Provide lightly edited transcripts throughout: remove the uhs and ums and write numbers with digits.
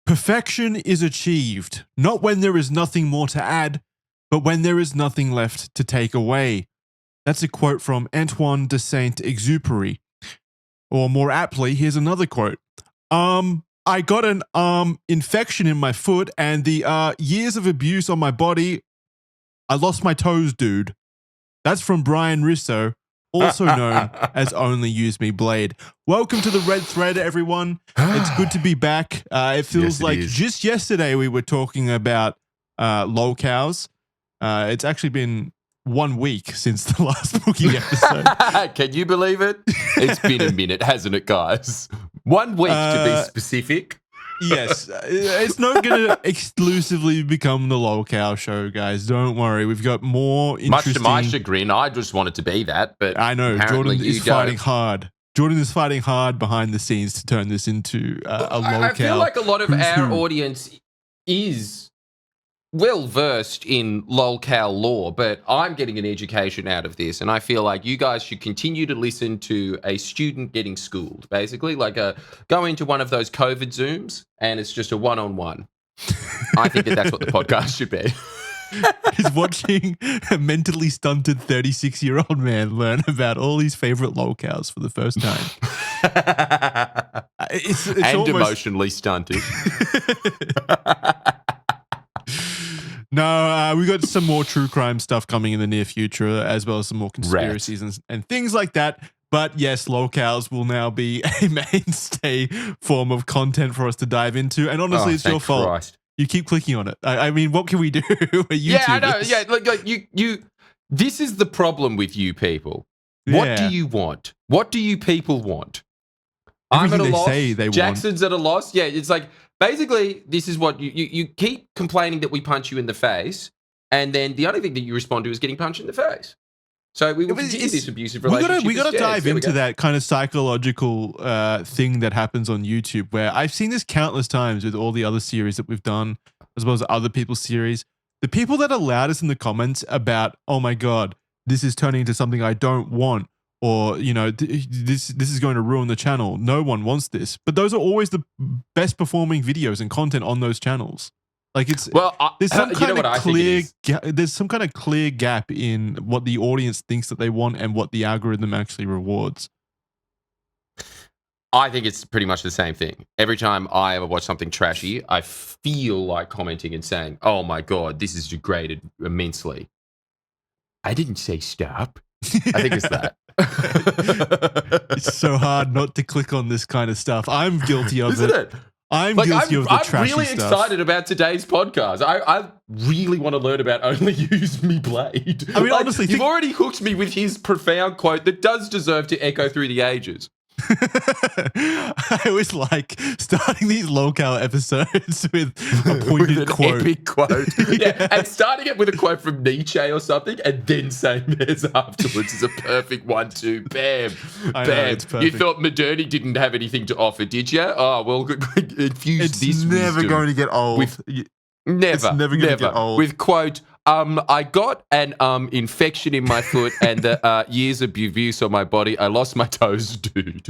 Perfection is achieved, not when there is nothing more to add, but when there is nothing left to take away. That's a quote from Antoine de Saint-Exupéry. Or more aptly, here's another quote. I got an infection in my foot and the years of abuse on my body, I lost my toes, dude. That's from Brian Risso, also known as OnlyUseMeBlade. Welcome to the Red Thread, everyone. It's good to be back. It feels like just yesterday we were talking about lolcows. It's actually been 1 week since the last Boogie episode. Can you believe it? It's been a minute, hasn't it, guys? 1 week to be specific. Yes, it's not going to exclusively become the lolcow show, guys. Don't worry. We've got more interesting... Much to my chagrin, I just wanted to be that, but I know, Jordan is fighting hard. Jordan is fighting hard behind the scenes to turn this into a lolcow. I feel like a lot of our audience is well-versed in lolcow lore, but I'm getting an education out of this, and I feel like you guys should continue to listen to a student getting schooled, basically, like go into one of those COVID Zooms, and it's just a one-on-one. I think that's what the podcast should be. He's watching a mentally stunted 36-year-old man learn about all his favorite lolcows for the first time. It's and almost... emotionally stunted. No, we got some more true crime stuff coming in the near future, as well as some more conspiracies and things like that. But yes, lolcows will now be a mainstay form of content for us to dive into. And honestly, it's your fault. Christ. You keep clicking on it. I mean, what can we do? Yeah, I know. Yeah, look, you. This is the problem with you people. What do you want? What do you people want? Everything I'm at a loss. Say they Jackson's at a loss. Yeah, it's like basically this is what you keep complaining that we punch you in the face, and then the only thing that you respond to is getting punched in the face. So we will continue this abusive relationship. We got to dive into that kind of psychological thing that happens on YouTube, where I've seen this countless times with all the other series that we've done, as well as other people's series. The people that are loudest in the comments about, oh my God, this is turning into something I don't want, or, you know, this is going to ruin the channel. No one wants this. But those are always the best performing videos and content on those channels. Like it's there's some kind of clear there's some kind of clear gap in what the audience thinks that they want and what the algorithm actually rewards. I think it's pretty much the same thing. Every time I ever watch something trashy, I feel like commenting and saying, "Oh my God, this is degraded immensely." I didn't say stop. I think it's that. It's so hard not to click on this kind of stuff. I'm guilty of Isn't it? I'm guilty of the trashy stuff. I'm really excited about today's podcast. I really want to learn about OnlyUseMeBlade. I mean, honestly, you've already hooked me with his profound quote that does deserve to echo through the ages. I always like starting these lolcow episodes with a pointed with an quote. Epic quote. Yeah, and starting it with a quote from Nietzsche or something, and then saying theirs afterwards is a perfect 1-2. Bam, bam. You thought modernity didn't have anything to offer, did you? Oh well, infuse this. It's never wisdom going to get old. Never going to get old. With quote, I got an infection in my foot and the years of abuse on my body. I lost my toes, dude.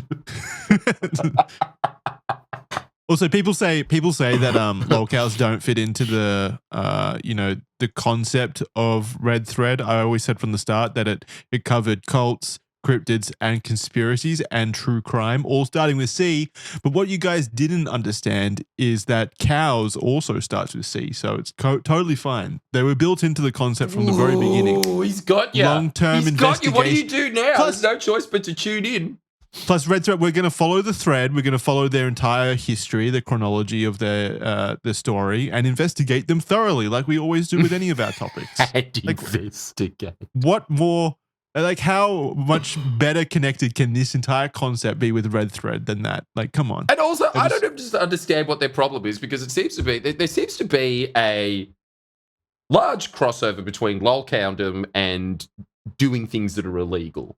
Also, people say that lolcows don't fit into the the concept of Red Thread. I always said from the start that it covered cults, cryptids, and conspiracies and true crime, all starting with C. But what you guys didn't understand is that cows also starts with C, so it's totally fine. They were built into the concept from the very beginning. Oh, he's got you. Long-term investigation. Got you. What do you do now? There's no choice but to tune in. Plus, Red Thread, we're going to follow the thread. We're going to follow their entire history, the chronology of their story, and investigate them thoroughly, like we always do with any of our topics. Investigate. What more? Like, how much better connected can this entire concept be with Red Thread than that? Like, come on. And also, I don't just understand what their problem is, because it seems to be there seems to be a large crossover between lolcowdom and doing things that are illegal.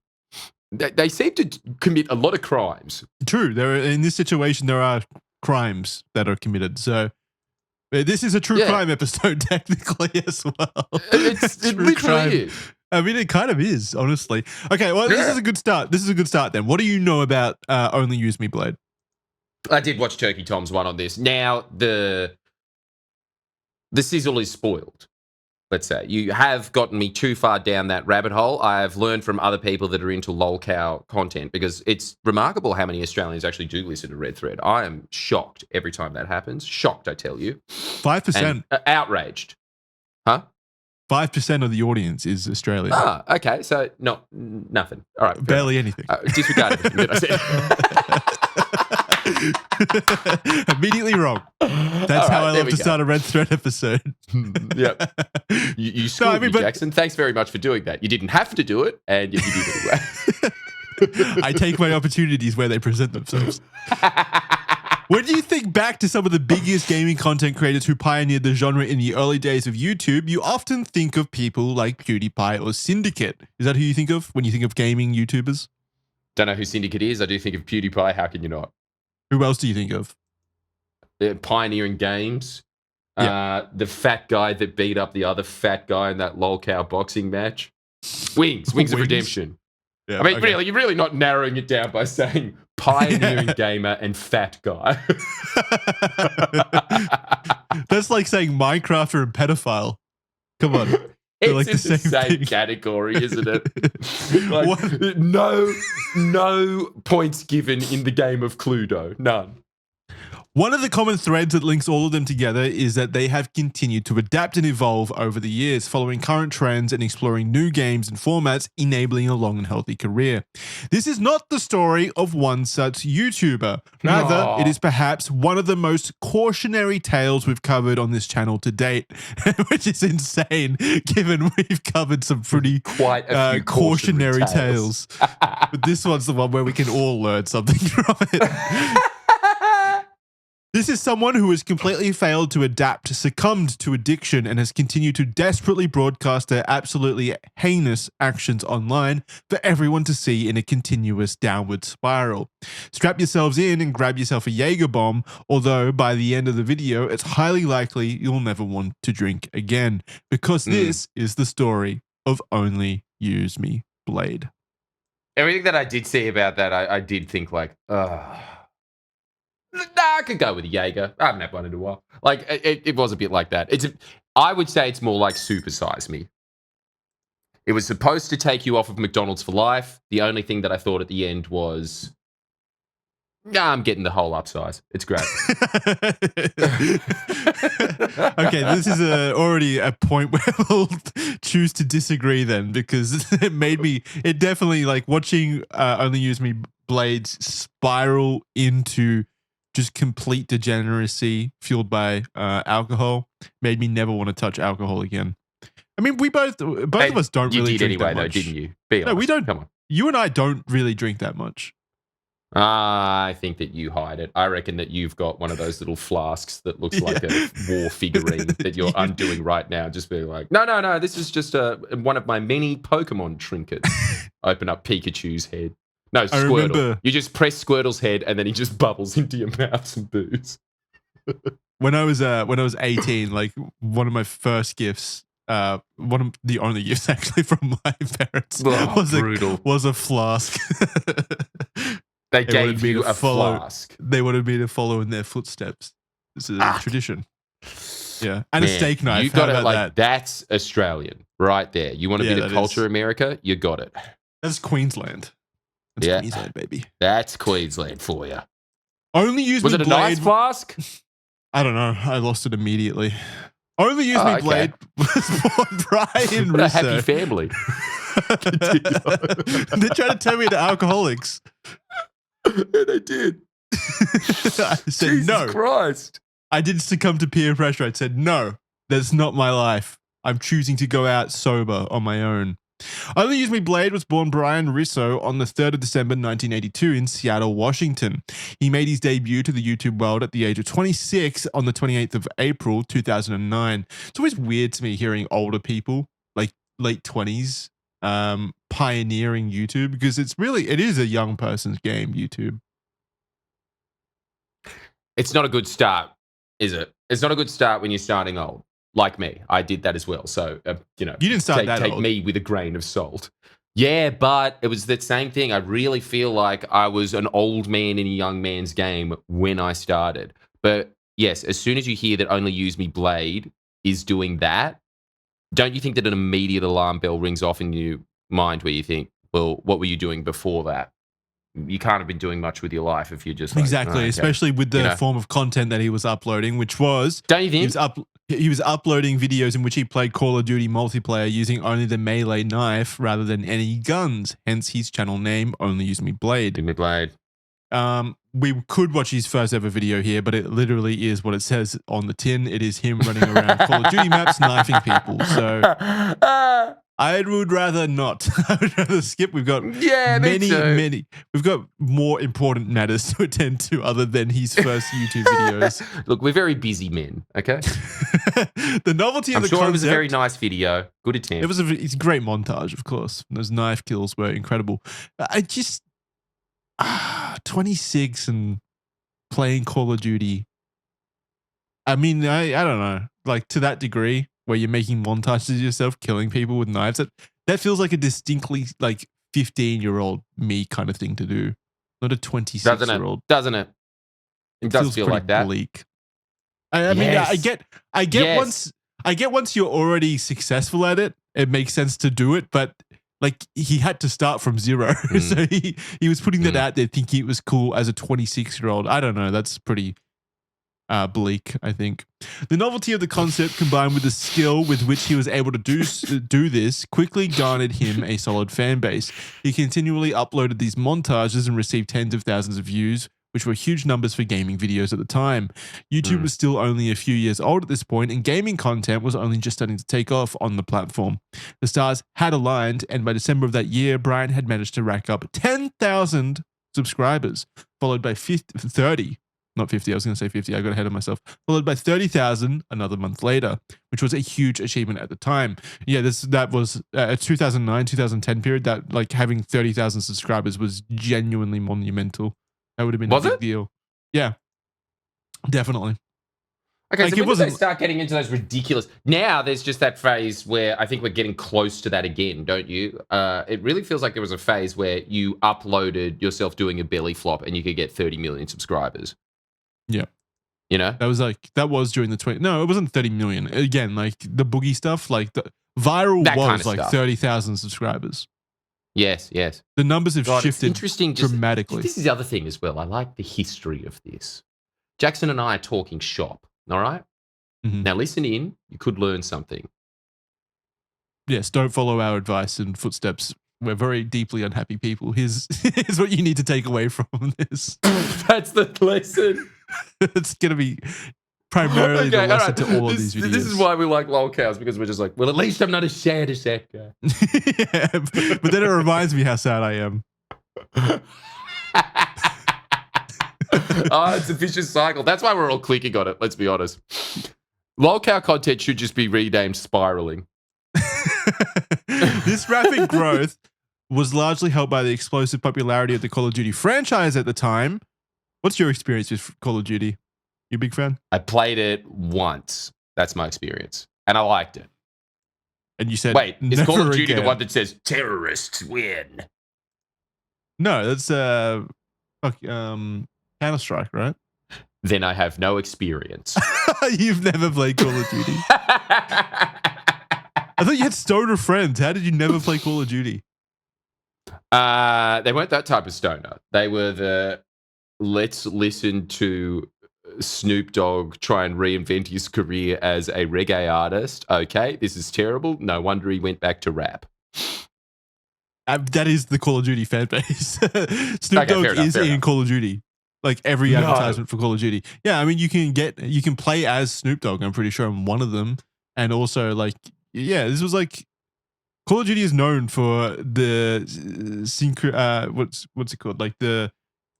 They seem to commit a lot of crimes. True. In this situation, there are crimes that are committed. So this is a true crime episode, technically, as well. It literally is. I mean, it kind of is, honestly. Okay, well, this is a good start. This is a good start then. What do you know about OnlyUseMeBlade? I did watch Turkey Tom's one on this. Now, the sizzle is spoiled. Let's say you have gotten me too far down that rabbit hole. I have learned from other people that are into lolcow content, because it's remarkable how many Australians actually do listen to Red Thread. I am shocked every time that happens. Shocked, I tell you. 5%. Outraged. Huh? 5% of the audience is Australian. Ah, okay. So nothing. All right. Barely anything. Disregard everything that I said. Immediately wrong. That's how I love to start a Red Thread episode. Yep. You schooled me, Jackson. Thanks very much for doing that. You didn't have to do it, and you did it anyway. I take my opportunities where they present themselves. When you think back to some of the biggest gaming content creators who pioneered the genre in the early days of YouTube, you often think of people like PewDiePie or Syndicate. Is that who you think of when you think of gaming YouTubers? Don't know who Syndicate is. I do think of PewDiePie. How can you not? Who else do you think of? Pioneering games. Yeah. The fat guy that beat up the other fat guy in that lolcow boxing match. Wings of Redemption. Yeah, I mean, really, you're really not narrowing it down by saying pioneering gamer and fat guy. That's like saying Minecrafter and pedophile. Come on. It's like in the same category, isn't it? Like, no points given in the game of Cluedo. None. One of the common threads that links all of them together is that they have continued to adapt and evolve over the years, following current trends and exploring new games and formats, enabling a long and healthy career. This is not the story of one such YouTuber. Rather, it is perhaps one of the most cautionary tales we've covered on this channel to date, which is insane, given we've covered some pretty quite a few cautionary tales. But this one's the one where we can all learn something from it. This is someone who has completely failed to adapt, succumbed to addiction, and has continued to desperately broadcast their absolutely heinous actions online for everyone to see in a continuous downward spiral. Strap yourselves in and grab yourself a Jaeger bomb, although by the end of the video, it's highly likely you'll never want to drink again, because this is the story of OnlyUseMeBlade. Everything that I did see about that, I did think like, nah, I could go with a Jaeger. I haven't had one in a while. Like, it was a bit like that. I would say it's more like Super Size Me. It was supposed to take you off of McDonald's for life. The only thing that I thought at the end was, I'm getting the whole upsize. It's great. Okay, this is already a point where we'll choose to disagree then, because it definitely, like, watching OnlyUseMeBlade spiral into just complete degeneracy fueled by alcohol made me never want to touch alcohol again. I mean, we both of us don't really drink anyway, that much. Though, didn't you? Be honest. No, we don't. Come on. You and I don't really drink that much. I think that you hide it. I reckon that you've got one of those little flasks that looks like a war figurine that you're undoing right now. Just being like, no, this is just one of my many Pokemon trinkets. Open up Pikachu's head. No, Squirtle. You just press Squirtle's head and then he just bubbles into your mouth some booze. When I was 18, like, one of my first gifts, one of the only gifts actually from my parents was a flask. They gave you a flask. They wanted me to follow in their footsteps. This is a tradition. Yeah, and a steak knife. You got it like that's Australian right there. You want a bit of culture, America? You got it. That's Queensland. That's Queensland, baby. That's Queensland for you. OnlyUseMeBlade. Was it a nice flask? I don't know. I lost it immediately. OnlyUseMeBlade was born Brian Russo. A happy family. They're trying to turn me into alcoholics. Yeah, they did. I said Jesus no. Christ. I didn't succumb to peer pressure. I said, no, that's not my life. I'm choosing to go out sober on my own. OnlyUseMeBlade was born Brian Russo on the 3rd of December 1982 in Seattle, Washington. He made his debut to the YouTube world at the age of 26 on the 28th of April 2009. It's always weird to me hearing older people, like late 20s, pioneering YouTube, because it is a young person's game, YouTube. It's not a good start, is it? It's not a good start when you're starting old. Like me, I did that as well. So, you didn't start that take old. Me with a grain of salt. Yeah, but it was that same thing. I really feel like I was an old man in a young man's game when I started. But yes, as soon as you hear that OnlyUseMeBlade is doing that, don't you think that an immediate alarm bell rings off in your mind where you think, well, what were you doing before that? You can't have been doing much with your life if you're just like, Exactly, oh, okay. especially with the form of content that he was uploading, which was don't you think he was uploading videos in which he played Call of Duty multiplayer using only the melee knife rather than any guns. Hence his channel name, OnlyUseMeBlade. We could watch his first ever video here, but it literally is what it says on the tin. It is him running around Call of Duty maps, knifing people. So I would rather not. I would rather skip. We've got many. We've got more important matters to attend to other than his first YouTube videos. Look, we're very busy men, okay? The novelty of the concept. It was a very nice video. Good attempt. It's a great montage, of course. Those knife kills were incredible. I just 26 and playing Call of Duty. I mean, I don't know. Like to that degree where you're making montages of yourself killing people with knives, that feels like a distinctly like 15-year-old me kind of thing to do. Not a 26-year-old. Doesn't it? It does feel like that. Bleak. I mean, I get once you're already successful at it, it makes sense to do it, but like he had to start from zero. So he was putting that out there thinking it was cool as a 26-year-old. I don't know. That's pretty bleak, I think. The novelty of the concept combined with the skill with which he was able to do this quickly garnered him a solid fan base. He continually uploaded these montages and received tens of thousands of views, which were huge numbers for gaming videos at the time. YouTube was still only a few years old at this point, and gaming content was only just starting to take off on the platform. The stars had aligned, and by December of that year, Brian had managed to rack up 10,000 subscribers, followed by 30. Not 50, I was going to say 50, I got ahead of myself. Followed by 30,000 another month later, which was a huge achievement at the time. Yeah, that was a 2009, 2010 period that like having 30,000 subscribers was genuinely monumental. That would have been a big deal. Yeah, definitely. Okay, like, so when did they start getting into those ridiculous... Now there's just that phase where I think we're getting close to that again, don't you? It really feels like there was a phase where you uploaded yourself doing a belly flop and you could get 30 million subscribers. Yeah. You know? That was during the 20... No, it wasn't 30 million. Again, like the boogie stuff, like the viral that was like 30,000 subscribers. Yes. The numbers have shifted dramatically. This is the other thing as well. I like the history of this. Jackson and I are talking shop, all right? Mm-hmm. Now listen in. You could learn something. Yes, don't follow our advice and footsteps. We're very deeply unhappy people. Here's what you need to take away from this. That's the lesson. It's going to be primarily the lesson to all of these videos. This is why we like lol cows, because we're just like, well, at least I'm not as sad as that guy. Yeah, but then it reminds me how sad I am. Oh, it's a vicious cycle. That's why we're all clicking on it, let's be honest. Lol cow content should just be renamed spiraling. This rapid growth was largely helped by the explosive popularity of the Call of Duty franchise at the time. What's your experience with Call of Duty? You a big fan? I played it once. That's my experience. And I liked it. And you said, wait, is Call of Duty the one that says terrorists win? No, that's Counter-Strike, right? Then I have no experience. You've never played Call of Duty. I thought you had stoner friends. How did you never play Call of Duty? They weren't that type of stoner. They were the let's listen to Snoop Dogg try and reinvent his career as a reggae artist. Okay, this is terrible. No wonder he went back to rap. That is the Call of Duty fan base. Snoop Dogg is in Call of Duty. Like every advertisement for Call of Duty. Yeah, I mean, you can play as Snoop Dogg, I'm pretty sure, on one of them. And also, like, yeah, this was like, Call of Duty is known for the what's it called? Like the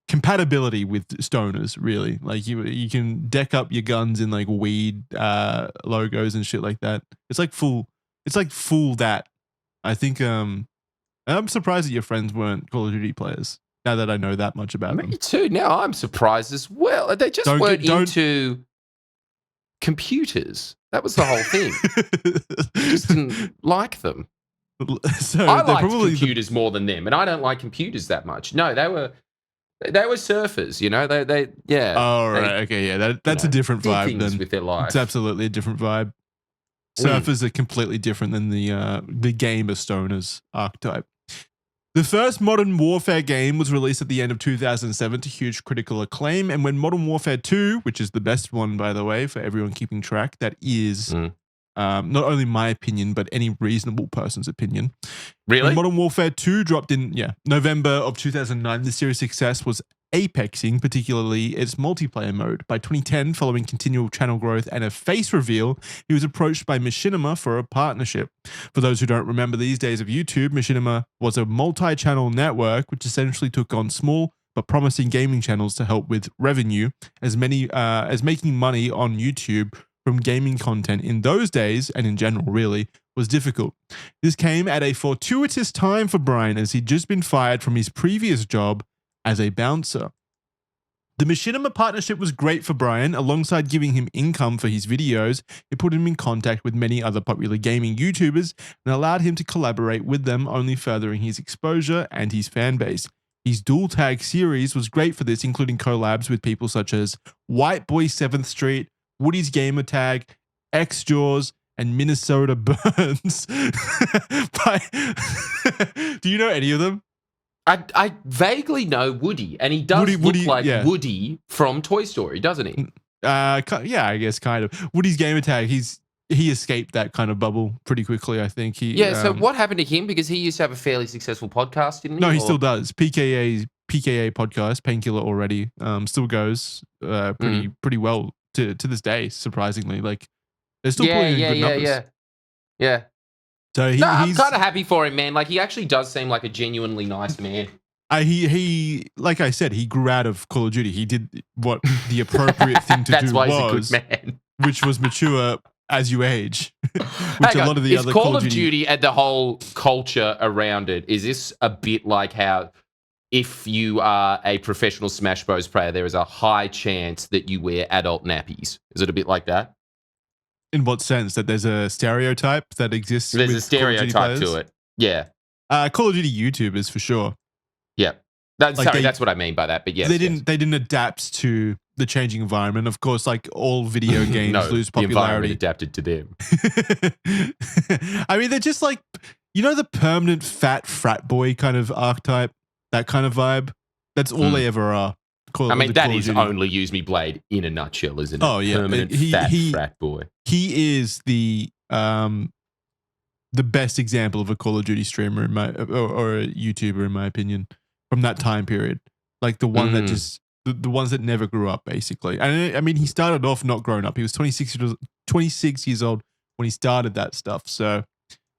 compatibility with stoners, really. Like you can deck up your guns in like weed logos and shit like that. It's like full that. I think I'm surprised that your friends weren't Call of Duty players. Now that I know that much about them. Me too. Now I'm surprised as well. They just weren't into computers. That was the whole thing. Just didn't like them. So I they're liked probably computers more than them, and I don't like computers that much. No, they were surfers, you know. They yeah. Oh, They, right. Okay, yeah. That's a different did vibe things then. with their It's life. absolutely a different vibe. Surfers are completely different than the gamer stoners archetype. The first Modern Warfare game was released at the end of 2007 to huge critical acclaim, and when Modern Warfare 2, which is the best one, by the way, for everyone keeping track, that is not only my opinion, but any reasonable person's opinion. Really? When Modern Warfare 2 dropped in November of 2009, the series' success was apexing, particularly its multiplayer mode. By 2010, following continual channel growth and a face reveal, he was approached by Machinima for a partnership. For those who don't remember these days of YouTube, Machinima was a multi-channel network which essentially took on small but promising gaming channels to help with revenue, as making money on YouTube from gaming content in those days, and in general really, was difficult. This came at a fortuitous time for Brian, as he'd just been fired from his previous job as a bouncer. The Machinima partnership was great for Brian. Alongside giving him income for his videos, it put him in contact with many other popular gaming YouTubers and allowed him to collaborate with them, only furthering his exposure and his fan base. His dual tag series was great for this, including collabs with people such as White Boy 7th Street, Woody's Gamer Tag, X Jaws, and Minnesota Burns. Do you know any of them? I vaguely know Woody, and he does look like Woody from Toy Story, doesn't he? Yeah, I guess kind of. Woody's Gamer Tag, he escaped that kind of bubble pretty quickly, I think. So what happened to him? Because he used to have a fairly successful podcast, didn't he? No, he still does. PKA podcast, Painkiller already, still goes pretty well to this day, surprisingly. Like, they're still pulling in good numbers. Yeah. So I'm kind of happy for him, man. Like, he actually does seem like a genuinely nice man. He like I said, he grew out of Call of Duty. He did what the appropriate thing to That's do why was, he's a good man. which was mature as you age. Which a lot of the other Call of Duty and the whole culture around it, is this a bit like how if you are a professional Smash Bros player, there is a high chance that you wear adult nappies? Is it a bit like that? In what sense? That there's a stereotype that exists? There's a stereotype to it. Yeah. Call of Duty YouTubers for sure. Yeah. That's what I mean by that. But yes, they didn't adapt to the changing environment. Of course, like all video games lose popularity. The environment adapted to them. I mean, they're just like, the permanent fat frat boy kind of archetype, that kind of vibe. That's all they ever are. That is OnlyUseMeBlade in a nutshell, isn't it? Oh yeah, permanent frat boy. He is the best example of a Call of Duty streamer or a YouTuber, in my opinion, from that time period. Like the one that just the ones that never grew up, basically. And I mean, he started off not grown up. He was 26 years old when he started that stuff. So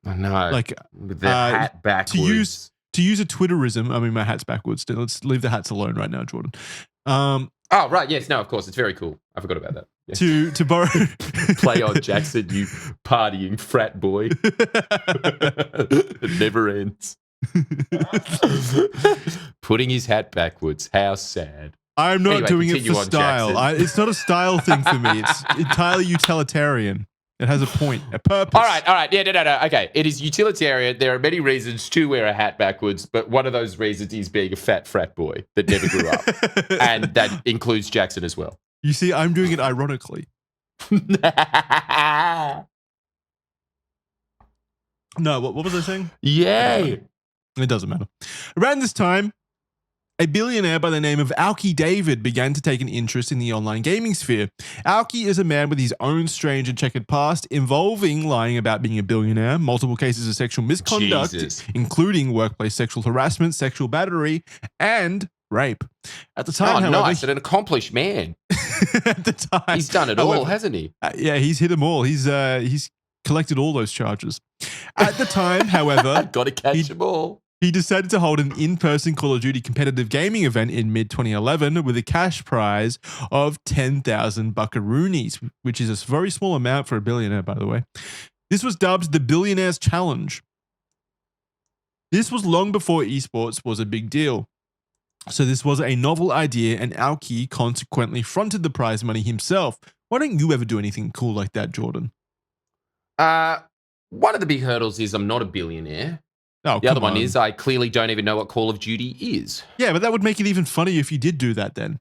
I know, like with the hat backwards. To use a Twitterism, I mean, my hat's backwards. Let's leave the hats alone right now, Jordan. Oh, right. Yes. No, of course. It's very cool. I forgot about that. Yeah. To borrow... Play on Jackson, you partying frat boy. It never ends. Putting his hat backwards. How sad. I'm not doing it for style. It's not a style thing for me. It's entirely utilitarian. It has a point, a purpose. All right. Yeah, no. Okay. It is utilitarian. There are many reasons to wear a hat backwards, but one of those reasons is being a fat frat boy that never grew up. And that includes Jackson as well. You see, I'm doing it ironically. No, what was I saying? Yay. It doesn't matter. Around this time, a billionaire by the name of Alki David began to take an interest in the online gaming sphere. Alki is a man with his own strange and checkered past, involving lying about being a billionaire, multiple cases of sexual misconduct, including workplace sexual harassment, sexual battery, and rape. At the time, however, nice, and an accomplished man. At the time, he's done it all, hasn't he? Yeah, he's hit them all. He's collected all those charges. At the time, however, got to catch them all. He decided to hold an in-person Call of Duty competitive gaming event in mid-2011 with a cash prize of 10,000 buckaroonies, which is a very small amount for a billionaire, by the way. This was dubbed the Billionaire's Challenge. This was long before esports was a big deal. So this was a novel idea, and Alki consequently fronted the prize money himself. Why don't you ever do anything cool like that, Jordan? One of the big hurdles is I'm not a billionaire. Oh, the other one is I clearly don't even know what Call of Duty is. Yeah, but that would make it even funnier if you did do that then.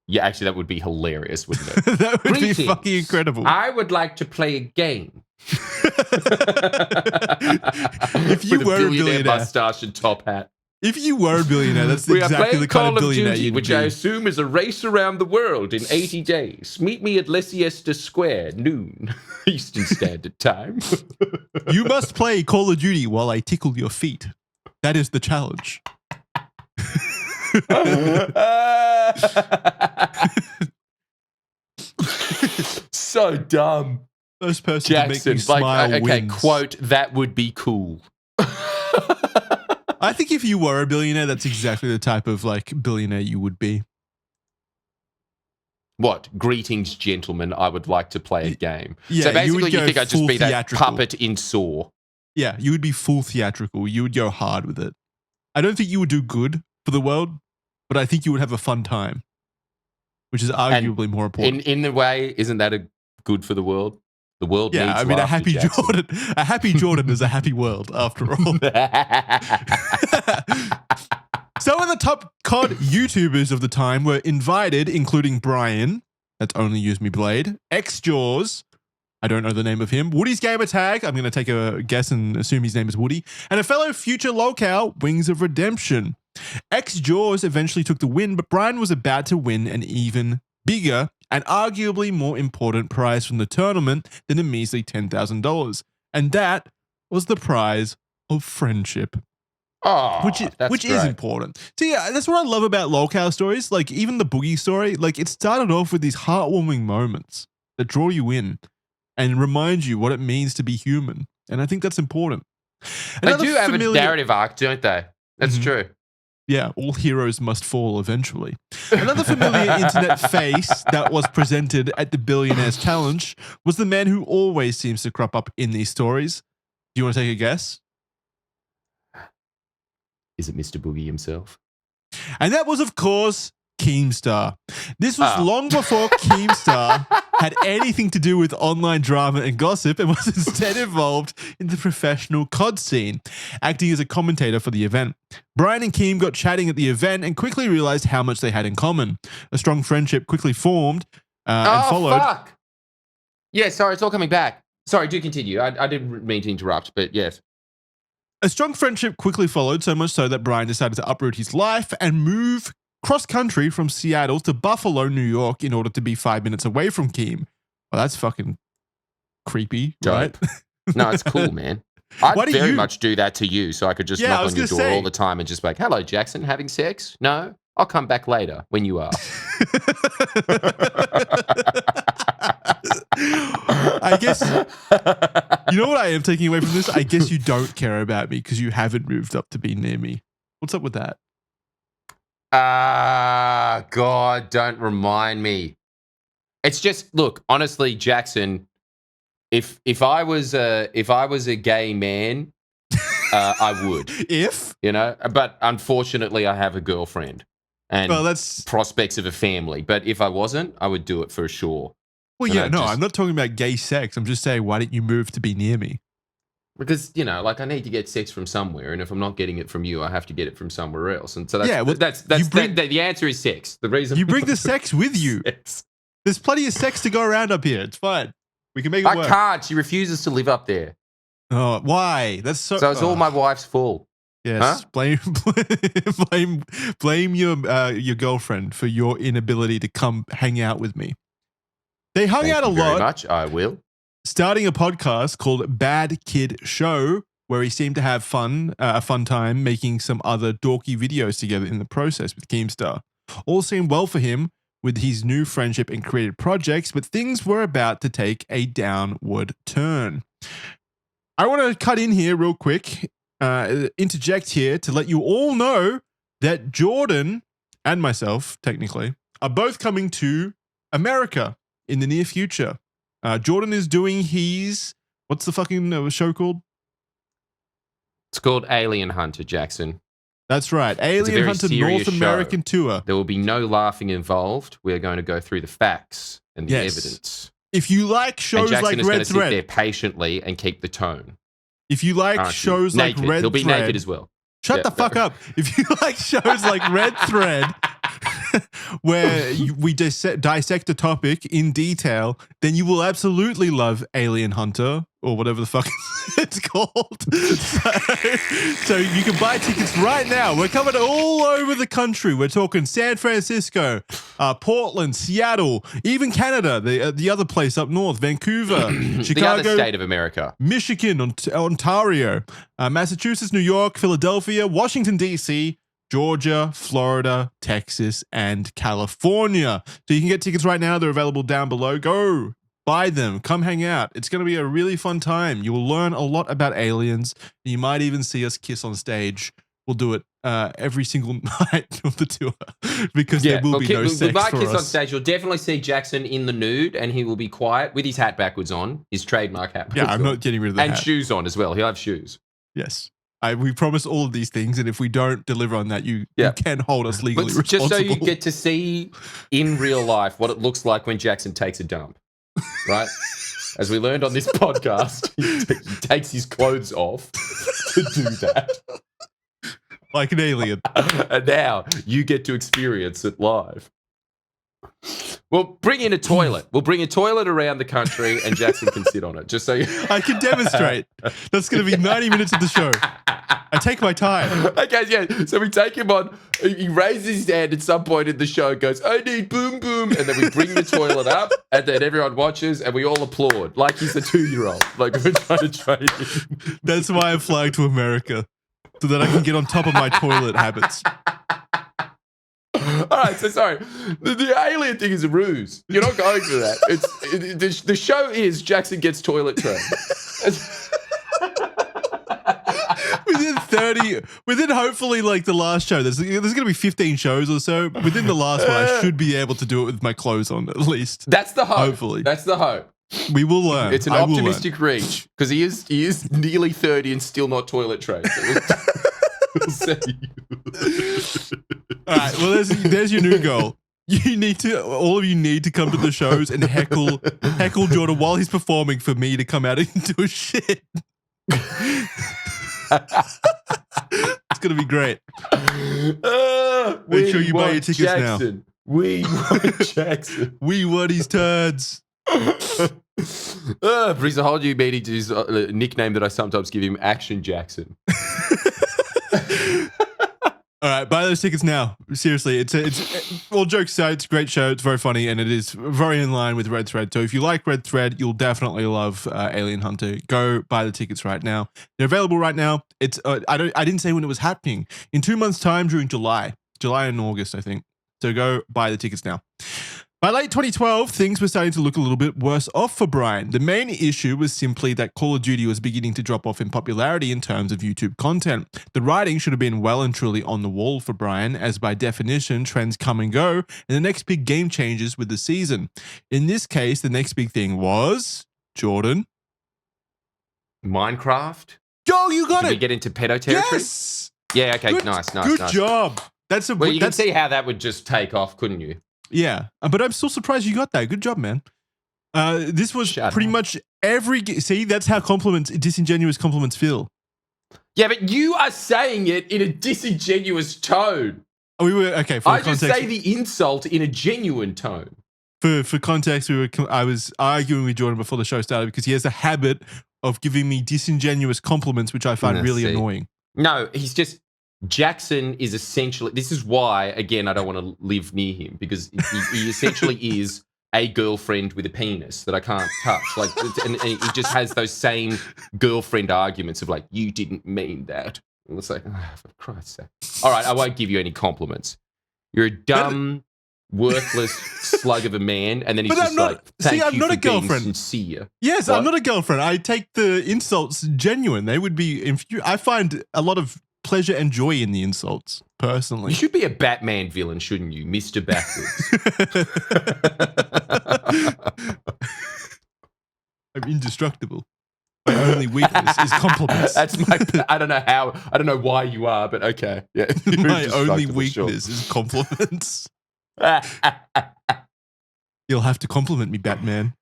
Yeah, actually, that would be hilarious, wouldn't it? That would be fucking incredible. I would like to play a game. If you were a billionaire, mustache and top hat. If you were a billionaire, that's exactly the kind of billionaire you'd be. Which I assume is a race around the world in 80 days. Meet me at Leicester Square, noon, Eastern Standard Time. You must play Call of Duty while I tickle your feet. That is the challenge. So dumb. Those persons Jackson, make me smile okay, wins. Quote, that would be cool. I think if you were a billionaire, that's exactly the type of like billionaire you would be. What? Greetings, gentlemen. I would like to play a game. Yeah, so basically, you think I'd just be theatrical. that puppet in Saw. Yeah, you would be full theatrical. You would go hard with it. I don't think you would do good for the world, but I think you would have a fun time, which is arguably more important. In the way, isn't that a good for the world? The world needs laughter, a happy Jackson. Jordan. A happy Jordan is a happy world, after all. Some of the top COD YouTubers of the time were invited, including Brian, that's OnlyUseMeBlade, X-Jaws, I don't know the name of him, Woody's Gamer Tag, I'm going to take a guess and assume his name is Woody, and a fellow future locale, Wings of Redemption. X-Jaws eventually took the win, but Brian was about to win an even bigger and arguably more important prize from the tournament than a measly $10,000. And that was the prize of friendship. Oh, which is important. So yeah, that's what I love about locale stories. Like even the Boogie story, like it started off with these heartwarming moments that draw you in and remind you what it means to be human. And I think that's important. They do have a narrative arc, don't they? That's true. Yeah, all heroes must fall eventually. Another familiar internet face that was presented at the Billionaires Challenge was the man who always seems to crop up in these stories. Do you want to take a guess? Is it Mr. Boogie himself? And that was, of course, Keemstar. This was long before Keemstar had anything to do with online drama and gossip and was instead involved in the professional COD scene, acting as a commentator for the event. Brian and Keem got chatting at the event and quickly realized how much they had in common. A strong friendship quickly formed and followed. Fuck. Yeah, sorry, it's all coming back. Sorry, do continue. I didn't mean to interrupt, but yes. A strong friendship quickly followed, so much so that Brian decided to uproot his life and move cross-country from Seattle to Buffalo, New York, in order to be 5 minutes away from Keem. Well, that's fucking creepy, right? No, it's cool, man. I'd very much do that to you, so I could just knock on your door all the time and just be like, hello, Jackson, having sex? No? I'll come back later when you are. I guess, you know what I am taking away from this? I guess you don't care about me because you haven't moved up to be near me. What's up with that? God, don't remind me. It's just, look, honestly, Jackson, if I was a gay man, I would. But unfortunately, I have a girlfriend and that's prospects of a family. But if I wasn't, I would do it for sure. Well, yeah, no, I'm not talking about gay sex. I'm just saying, why didn't you move to be near me? Because, I need to get sex from somewhere, and if I'm not getting it from you, I have to get it from somewhere else. And so the answer is sex. The reason you bring the sex with you. Sex. There's plenty of sex to go around up here. It's fine. We can make it work. I can't. She refuses to live up there. Oh, why? That's so. So it's all my wife's fault. Yes. Huh? Blame your girlfriend for your inability to come hang out with me. They hung out a lot. Very much. I will. Starting a podcast called Bad Kid Show, where he seemed to have a fun time making some other dorky videos together in the process with Keemstar. All seemed well for him with his new friendship and creative projects, but things were about to take a downward turn. I want to cut in here real quick, interject here to let you all know that Jordan and myself, technically, are both coming to America in the near future. Jordan is doing his, what's the fucking show called? It's called Alien Hunter, Jackson. That's right. Alien Hunter North American Tour. There will be no laughing involved. We're going to go through the facts and the evidence. If you like And shows Jackson like is going Red to sit there Thread, patiently and keep the tone. if you like Aren't you? shows like Naked. Red He'll be Thread, naked as well. shut Yeah, the fuck up. If you like shows like Red Thread, where we dissect a topic in detail, then you will absolutely love Alien Hunter or whatever the fuck it's called. So you can buy tickets right now. We're coming all over the country. We're talking San Francisco, Portland, Seattle, even Canada, the other place up north, Vancouver, Chicago, the other state of America, Michigan, Ontario, Massachusetts, New York, Philadelphia, Washington, D.C., Georgia, Florida, Texas, and California. So you can get tickets right now. They're available down below. Go buy them. Come hang out. It's going to be a really fun time. You will learn a lot about aliens. You might even see us kiss on stage. We'll do it every single night of the tour because there will be no sex we might for kiss us. on stage. You'll definitely see Jackson in the nude, and he will be quiet with his hat backwards on, his trademark hat. Yeah, I'm not getting rid of that. And shoes on as well. He'll have shoes. Yes. We promise all of these things, and if we don't deliver on that, you can hold us legally responsible. Just so you get to see in real life what it looks like when Jackson takes a dump, right? As we learned on this podcast, he takes his clothes off to do that. Like an alien. And now you get to experience it live. We'll bring in a toilet. We'll bring a toilet around the country and Jackson can sit on it. Just so you... I can demonstrate. That's going to be 90 minutes of the show. I take my time. Okay, yeah. So we take him on. He raises his hand at some point in the show and goes, I need boom, boom. And then we bring the toilet up and then everyone watches and we all applaud like he's a 2-year-old. Like we're trying to train him. That's why I'm flying to America. So that I can get on top of my toilet habits. All right, so sorry. The alien thing is a ruse. You're not going for that. The show is Jackson gets toilet trained. within hopefully like the last show, there's going to be 15 shows or so. Within the last one, I should be able to do it with my clothes on at least. That's the hope. Hopefully. That's the hope. We will learn. It's an optimistic reach because he is nearly 30 and still not toilet trained. So we'll see. All right. Well, there's your new goal. All of you need to come to the shows and heckle Jordan while he's performing for me to come out and do a shit. It's gonna be great. Make sure you buy your tickets Jackson. now. We want Jackson. We want his turds. Brings a whole new meaning to his nickname that I sometimes give him, Action Jackson. All right, buy those tickets now. Seriously, it's all jokes aside, it's a great show. It's very funny, and it is very in line with Red Thread. So if you like Red Thread, you'll definitely love Alien Hunter. Go buy the tickets right now. They're available right now. It's I didn't say when it was happening. In 2 months' time during July and August, I think. So go buy the tickets now. By late 2012, things were starting to look a little bit worse off for Brian. The main issue was simply that Call of Duty was beginning to drop off in popularity in terms of YouTube content. The writing should have been well and truly on the wall for Brian, as by definition, trends come and go, and the next big game changes with the season. In this case, the next big thing was, Jordan? Minecraft? Yo, you got it! Did we get into pedo territory? Yes! Yeah, okay, Good, nice. Good job. Well, you can see how that would just take off, couldn't you? Yeah, but I'm still surprised you got that. Good job, man. This was pretty much every... See, that's how disingenuous compliments feel. Yeah, but you are saying it in a disingenuous tone. We were... Okay, for context... just say the insult in a genuine tone. For context, I was arguing with Jordan before the show started because he has a habit of giving me disingenuous compliments, which I find really annoying. No, he's just... Jackson is essentially... This is why, again, I don't want to live near him, because he essentially is a girlfriend with a penis that I can't touch. Like, and he just has those same girlfriend arguments of like, you didn't mean that. And it's like, oh, for Christ's sake. All right, I won't give you any compliments. You're a dumb, worthless slug of a man. And then he's just like, thank you for being sincere. Yes, what? I'm not a girlfriend. I take the insults genuine. They would be... I find a lot of pleasure and joy in the insults, personally. You should be a Batman villain, shouldn't you, Mr. Backwards? I'm indestructible. My only weakness is compliments. I don't know why you are, but okay. Yeah. My only weakness is compliments. You'll have to compliment me, Batman.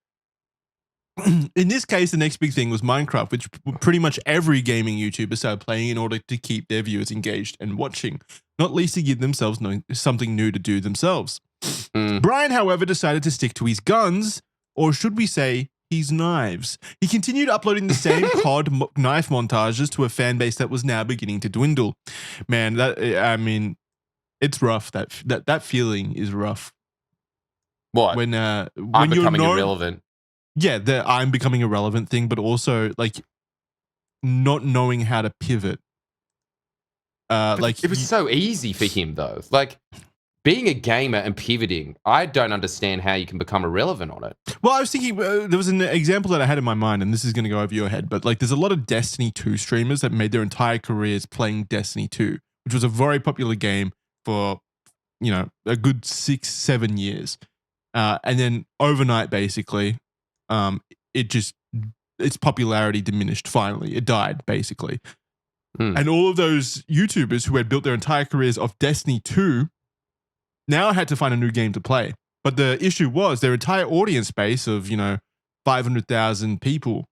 In this case, the next big thing was Minecraft, which pretty much every gaming YouTuber started playing in order to keep their viewers engaged and watching, not least to give themselves something new to do themselves. Brian, however, decided to stick to his guns, or should we say, his knives. He continued uploading the same COD knife montages to a fan base that was now beginning to dwindle. Man, it's rough. That feeling is rough. What? When I'm you're becoming irrelevant. Yeah, the I'm becoming irrelevant thing, but also like not knowing how to pivot. It was so easy for him though. Like being a gamer and pivoting, I don't understand how you can become irrelevant on it. Well, I was thinking there was an example that I had in my mind, and this is going to go over your head, but like there's a lot of Destiny 2 streamers that made their entire careers playing Destiny 2, which was a very popular game for, a good 6-7 years. And then overnight, basically, its popularity diminished finally. It died, basically. And all of those YouTubers who had built their entire careers off Destiny 2 now had to find a new game to play. But the issue was their entire audience base of, 500,000 people,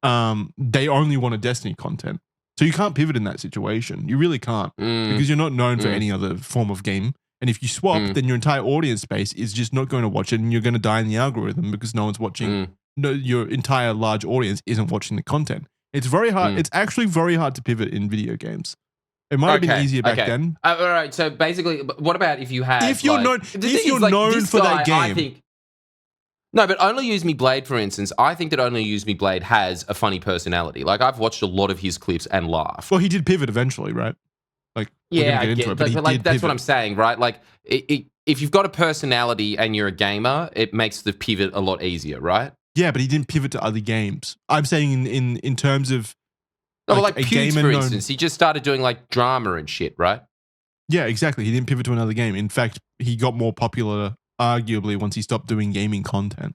they only wanted Destiny content. So you can't pivot in that situation. You really can't because you're not known for any other form of game. And if you swap, then your entire audience base is just not going to watch it and you're going to die in the algorithm because no one's watching. No, your entire large audience isn't watching the content. It's very hard. It's actually very hard to pivot in video games. It might have been easier back then. All right. So basically, what about if you had? If you're known for that game. No, but OnlyUseMeBlade, for instance, I think that OnlyUseMeBlade has a funny personality. Like I've watched a lot of his clips and laughed. Well, he did pivot eventually, right? Like yeah, I get it, but like that's what I'm saying, right? Like if you've got a personality and you're a gamer, it makes the pivot a lot easier, right? Yeah, but he didn't pivot to other games. I'm saying in terms of like Pewds, for instance, he just started doing like drama and shit, right? Yeah, exactly. He didn't pivot to another game. In fact, he got more popular, arguably, once he stopped doing gaming content.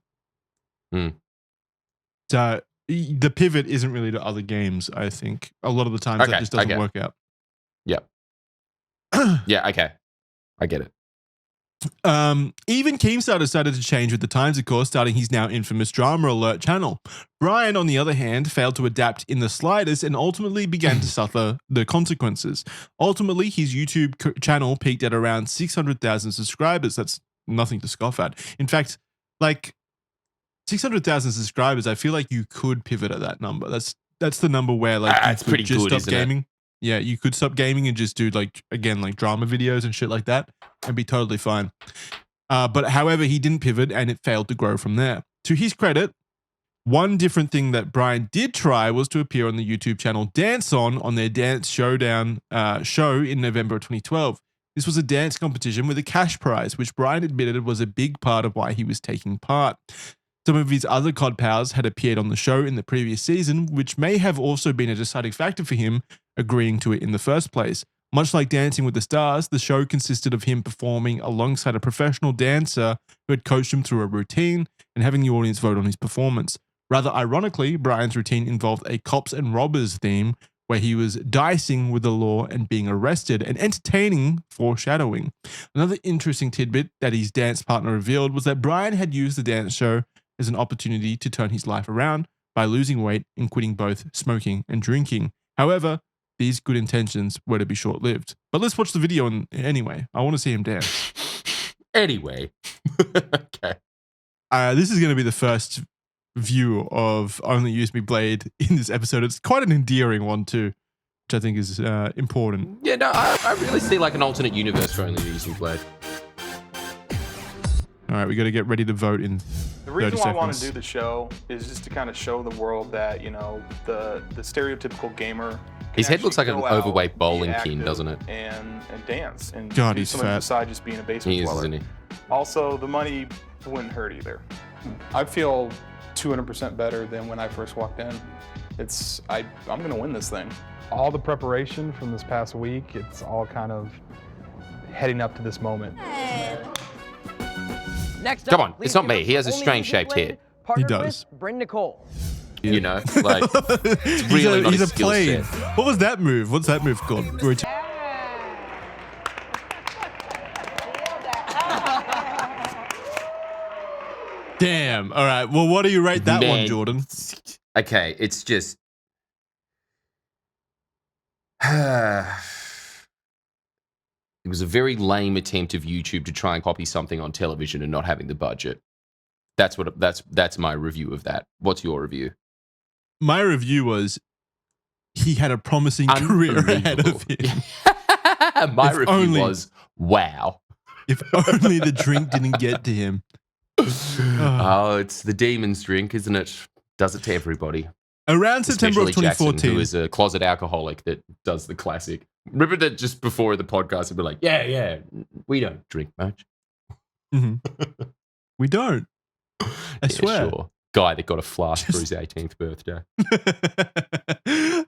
So the pivot isn't really to other games, I think. A lot of the times that just doesn't work out. Yep. Yeah, okay. I get it. Even Keemstar decided to change with the times, of course, starting his now infamous Drama Alert channel. Brian, on the other hand, failed to adapt in the slightest and ultimately began to suffer the consequences. Ultimately, his YouTube channel peaked at around 600,000 subscribers. That's nothing to scoff at. In fact, like 600,000 subscribers, I feel like you could pivot at that number. That's the number where like it's pretty just good, stop gaming. Yeah, you could stop gaming and just do like drama videos and shit like that and be totally fine. But however, he didn't pivot and it failed to grow from there. To his credit, one different thing that Brian did try was to appear on the YouTube channel Dance on their Dance Showdown show in November of 2012. This was a dance competition with a cash prize, which Brian admitted was a big part of why he was taking part. Some of his other COD pals had appeared on the show in the previous season, which may have also been a deciding factor for him agreeing to it in the first place. Much like Dancing with the Stars, the show consisted of him performing alongside a professional dancer who had coached him through a routine and having the audience vote on his performance. Rather ironically, Brian's routine involved a cops and robbers theme where he was dicing with the law and being arrested and entertaining foreshadowing. Another interesting tidbit that his dance partner revealed was that Brian had used the dance show as an opportunity to turn his life around by losing weight and quitting both smoking and drinking. However, these good intentions were to be short-lived. But let's watch the video anyway. I want to see him dance. Anyway. Okay. This is going to be the first view of OnlyUseMeBlade in this episode. It's quite an endearing one too, which I think is important. Yeah, no, I really see like an alternate universe for OnlyUseMeBlade. All right, we got to get ready to vote in 30 seconds. The reason why I want to do the show is just to kind of show the world that, the stereotypical gamer. His head looks like an overweight bowling pin, doesn't it? And dance. And God, do he's something fat. besides just being a basement He is, dweller. isn't he? Also, the money wouldn't hurt either. I feel 200% better than when I first walked in. I'm going to win this thing. All the preparation from this past week, it's all kind of heading up to this moment. Next Come up, on, it's not me. He has a strange shaped head. He does. Bryn Nicole. You know, like it's really not his skill set. What was that move? What's that move called? Damn. All right. Well, what do you rate that one, Man. Jordan? Okay, it's just. It was a very lame attempt of YouTube to try and copy something on television and not having the budget. That's my review of that. What's your review? My review was he had a promising career ahead of him. My review was, wow. If only the drink didn't get to him. Oh, it's the demon's drink, isn't it? Does it to everybody. Around September of Especially 2014. Jackson, who is a closet alcoholic that does the classic. Remember that just before the podcast, he'd be like, yeah, we don't drink much. Mm-hmm. We don't. I swear. Sure. Guy that got a flask for his 18th birthday.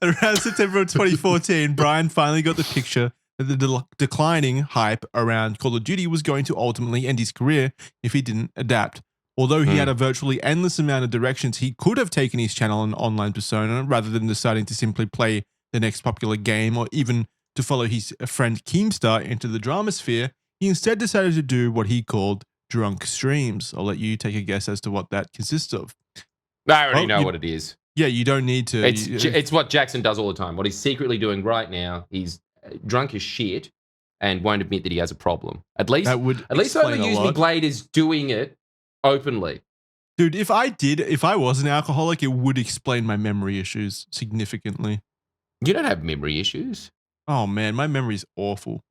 Around September of 2014, Brian finally got the picture that the declining hype around Call of Duty was going to ultimately end his career if he didn't adapt. Although he had a virtually endless amount of directions, he could have taken his channel and online persona rather than deciding to simply play the next popular game or even to follow his friend Keemstar into the drama sphere. He instead decided to do what he called drunk streams. I'll let you take a guess as to what that consists of. I already know what it is. Yeah, you don't need to. It's what Jackson does all the time. What he's secretly doing right now, he's drunk as shit and won't admit that he has a problem. At least OnlyUseMeBlade is doing it openly. Dude, if I was an alcoholic, it would explain my memory issues significantly. You don't have memory issues. Oh man, my memory's awful.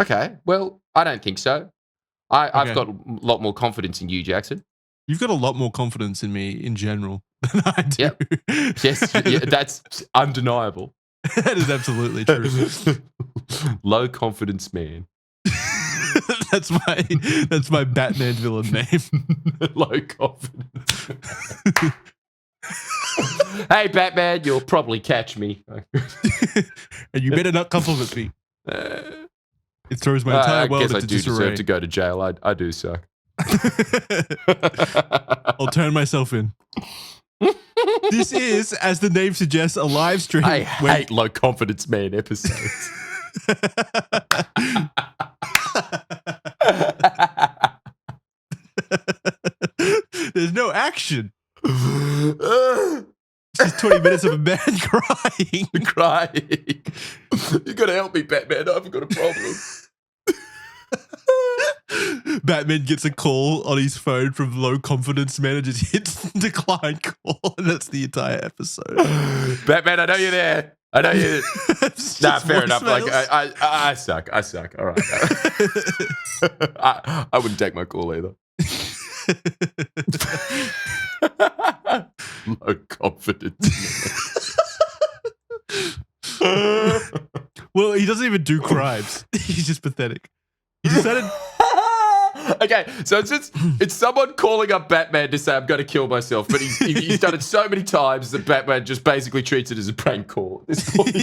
Okay, well, I don't think so. I've got a lot more confidence in you, Jackson. You've got a lot more confidence in me in general than I do. Yep. Yes, that's undeniable. That is absolutely true. Low confidence man. That's my Batman villain name. Low confidence. Hey, Batman, you'll probably catch me. And you better not compliment me. It throws my entire world into disarray. Deserve to go to jail. I do suck. I'll turn myself in. This is, as the name suggests, a live stream. I hate low confidence man episodes. There's no action. It's just 20 minutes of a man crying. You gotta help me, Batman. I've got a problem. Batman gets a call on his phone from low confidence man and just hits decline call, and that's the entire episode. Batman, I know you're there. I know you. Nah, fair enough. Like I suck. All right. I wouldn't take my call either. Low confidence. Well, he doesn't even do crimes. He's just pathetic. He decided. Okay, so it's someone calling up Batman to say I'm going to kill myself, but he's done it so many times that Batman just basically treats it as a prank call at this point.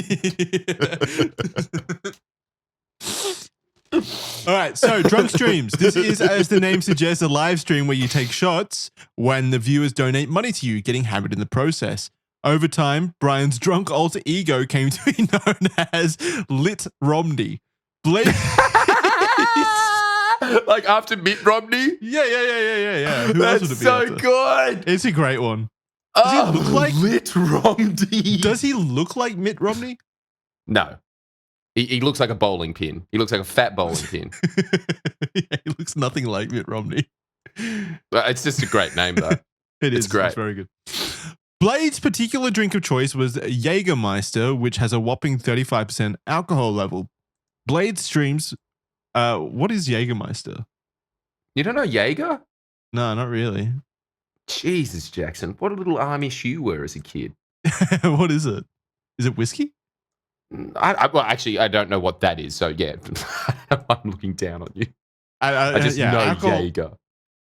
All right, so drunk streams. This is, as the name suggests, a live stream where you take shots when the viewers donate money to you, getting hammered in the process. Over time, Brian's drunk alter ego came to be known as Lit Romney. Blade. Like after Mitt Romney? Yeah. Who That's else would it be so after? good. It's a great one. Does he look like Mitt Romney? Does he look like Mitt Romney? No. He looks like a bowling pin. He looks like a fat bowling pin. Yeah, he looks nothing like Mitt Romney. It's just a great name, though. It's great. It's very good. Blade's particular drink of choice was Jägermeister, which has a whopping 35% alcohol level. Blade streams. What is Jägermeister? You don't know Jaeger? No, not really. Jesus, Jackson. What a little Amish you were as a kid. What is it? Is it whiskey? Well, actually, I don't know what that is. So, yeah, I'm looking down on you. I just know Jaeger.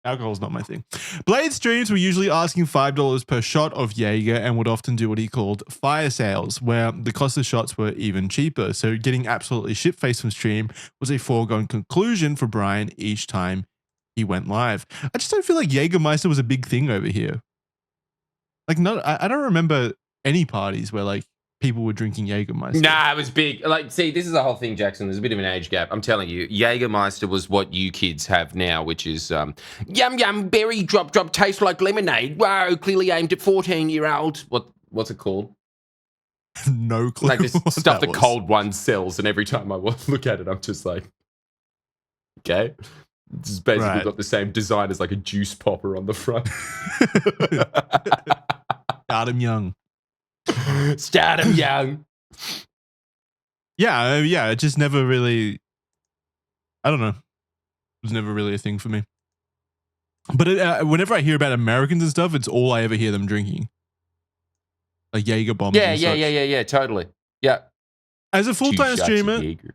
Alcohol's not my thing. Blade streams were usually asking $5 per shot of Jaeger and would often do what he called fire sales, where the cost of shots were even cheaper. So getting absolutely shit-faced from stream was a foregone conclusion for Brian each time he went live. I just don't feel like Jägermeister was a big thing over here. Like, I don't remember any parties where like people were drinking Jägermeister. Nah, it was big. Like, see, this is the whole thing, Jackson. There's a bit of an age gap. I'm telling you, Jägermeister was what you kids have now, which is yum yum berry drop tastes like lemonade. Wow, clearly aimed at 14-year-olds. What's it called? No clue. Like this stuff that was. Cold One sells, and every time I look at it, I'm just like, okay. It's basically got the same design as like a juice popper on the front. Start 'em young. Start 'em young. Yeah, it just never really, I don't know. It was never really a thing for me. But whenever I hear about Americans and stuff, it's all I ever hear them drinking. Like Jaeger bombs. Yeah, totally. Yeah. As a full-time 2 shots of streamer, Jaeger.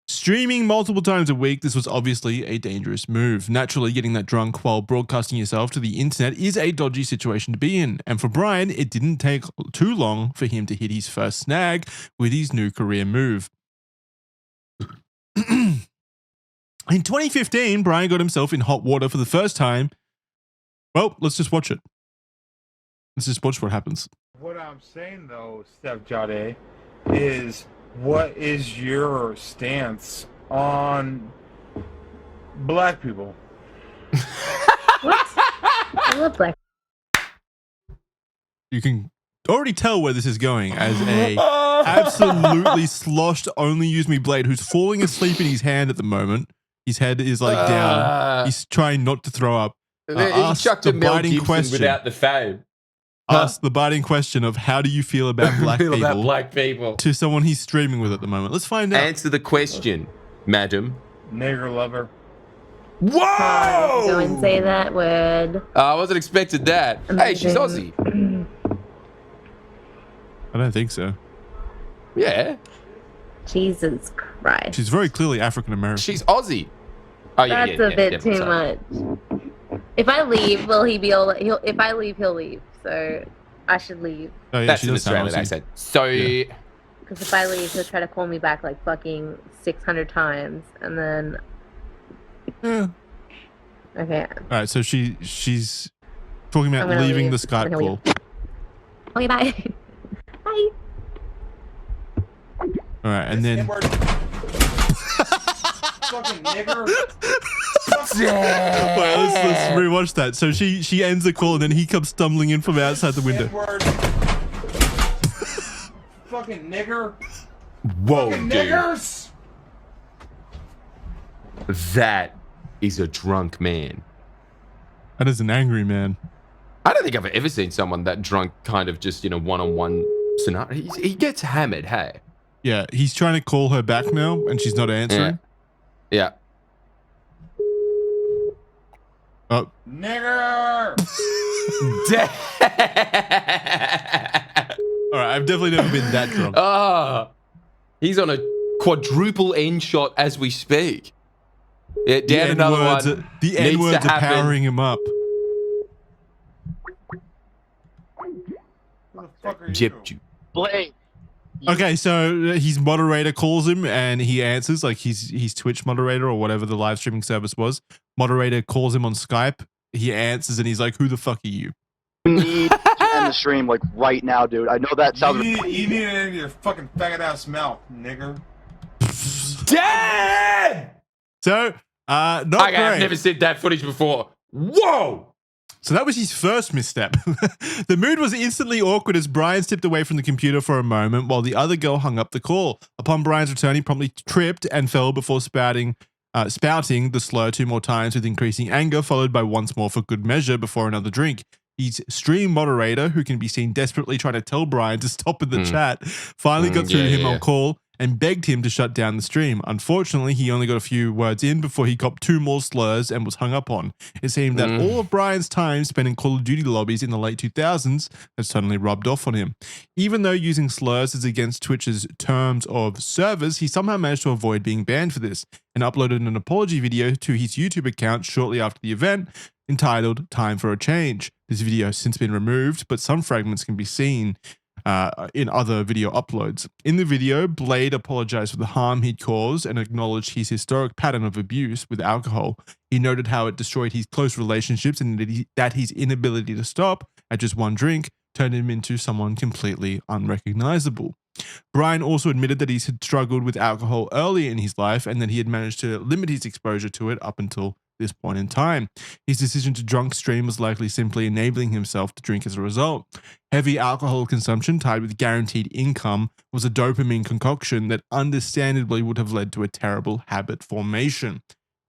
streaming multiple times a week, this was obviously a dangerous move. Naturally, getting that drunk while broadcasting yourself to the internet is a dodgy situation to be in. And for Brian, it didn't take too long for him to hit his first snag with his new career move. In 2015, Brian got himself in hot water for the first time. Well, let's just watch it. Let's just watch what happens. What I'm saying though, Steph Jade, is what is your stance on black people? What? I love black. You can already tell where this is going as a absolutely sloshed OnlyUseMeBlade who's falling asleep in his hand at the moment. His head is like down. He's trying not to throw up. He chucked a Mel Gibson question without the fame. Ask the biting question of how do you feel about black people to someone he's streaming with at the moment. Let's find out. Answer the question, madam. Nigger lover. Whoa! Don't say that word. I wasn't expecting that. Hey, she's Aussie. I don't think so. Yeah. Jesus Christ. She's very clearly African American. She's Aussie. Oh, yeah, That's a bit too much. If I leave, will he be able to, if I leave, he'll leave. So I should leave. Oh, yeah, That's she an does sound Australian Aussie. accent. So, Because if I leave, he'll try to call me back like fucking 600 times. And then, Yeah. okay. All right, so she's talking about I'm gonna leaving leave. the Skype I'm gonna call. Okay, bye. Bye. All right, and then Fucking nigger. Wait, let's rewatch that. So she ends the call and then he comes stumbling in from outside the window. N-word. Fucking nigger. whoa, Fucking dude. niggers. That is a drunk man. That is an angry man. I don't think I've ever seen someone that drunk kind of just in a one-on-one scenario. He gets hammered, hey? Yeah, he's trying to call her back now and she's not answering. Yeah. Oh, Nigger. all right, I've definitely never been that drunk. He's on a quadruple N shot as we speak. Yeah, down another one. The N-words are powering him up. Who the fuck are you? Gypped. Blade. Okay, so his moderator calls him and he answers, like he's Twitch moderator or whatever the live streaming service was. Moderator calls him on Skype. He answers and he's like, "Who the fuck are you?" You need to end the stream like right now, dude. I know that sounds. You need it in your fucking faggot ass mouth, nigger. Damn! So, not I've great. never seen that footage before. Whoa! So that was his first misstep. The mood was instantly awkward as Brian stepped away from the computer for a moment while the other girl hung up the call. Upon Brian's return, he promptly tripped and fell before spouting the slur 2 more times with increasing anger, followed by once more for good measure before another drink. His stream moderator, who can be seen desperately trying to tell Brian to stop in the chat, finally got through to him on call and begged him to shut down the stream. Unfortunately, he only got a few words in before he copped 2 more slurs and was hung up on. It seemed that all of Brian's time spent in Call of Duty lobbies in the late 2000s had suddenly rubbed off on him. Even though using slurs is against Twitch's terms of service, he somehow managed to avoid being banned for this and uploaded an apology video to his YouTube account shortly after the event entitled "Time for a Change." This video has since been removed, but some fragments can be seen in other video uploads. In the video, Blade apologized for the harm he'd caused and acknowledged his historic pattern of abuse with alcohol. He noted how it destroyed his close relationships and that his inability to stop at just one drink turned him into someone completely unrecognizable. Brian also admitted that he had struggled with alcohol early in his life and that he had managed to limit his exposure to it up until this point in time. His decision to drunk stream was likely simply enabling himself to drink as a result. Heavy alcohol consumption tied with guaranteed income was a dopamine concoction that understandably would have led to a terrible habit formation.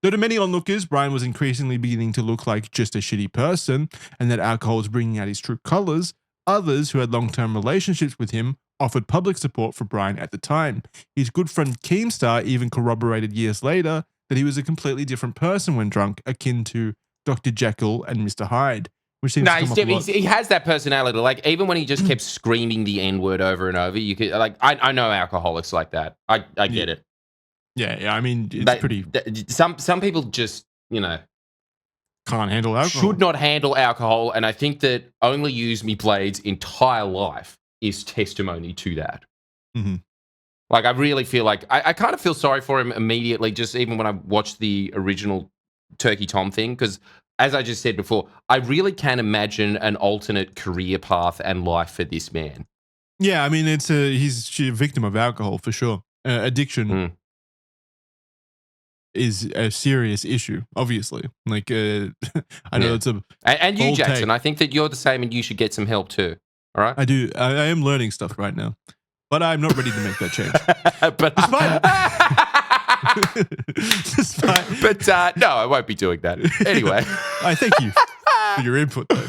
Though to many onlookers, Brian was increasingly beginning to look like just a shitty person and that alcohol was bringing out his true colors, others who had long-term relationships with him offered public support for Brian at the time. His good friend Keemstar even corroborated years later that he was a completely different person when drunk, akin to Dr. Jekyll and Mr. Hyde. Which seems to come up a lot. He has that personality. Like, even when he just kept screaming the N-word over and over, you could, like, I know alcoholics like that. I get it. Yeah, I mean, it's pretty... Some people just, can't handle alcohol. Should not handle alcohol, and I think that OnlyUseMeBlade's entire life is testimony to that. Mm-hmm. Like, I really feel like... I kind of feel sorry for him immediately, just even when I watched the original Turkey Tom thing, because, as I just said before, I really can imagine an alternate career path and life for this man. Yeah, I mean, he's a victim of alcohol, for sure. Addiction is a serious issue, obviously. Like, I know it's a... And you, Jackson, take. I think that you're the same and you should get some help too. All right? I do. I am learning stuff right now. But I'm not ready to make that change. But no, I won't be doing that. Anyway. I thank you for your input, though.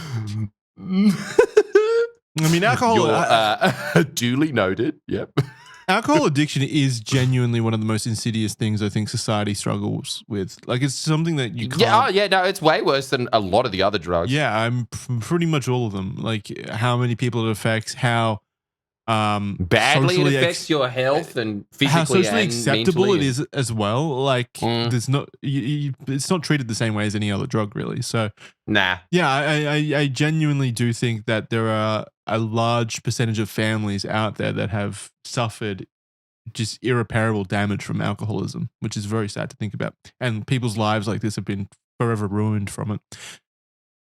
I mean, alcohol... duly noted. Yep. Alcohol addiction is genuinely one of the most insidious things I think society struggles with. Like, it's something that you can't... no, it's way worse than a lot of the other drugs. Yeah, I'm pretty much all of them. Like, how many people it affects, how... badly it affects your health and physically how socially and acceptable mentally. it is as well. Like, there's not... it's not treated the same way as any other drug, really. So... Nah. Yeah, I genuinely do think that there are a large percentage of families out there that have suffered just irreparable damage from alcoholism, which is very sad to think about. And people's lives like this have been forever ruined from it.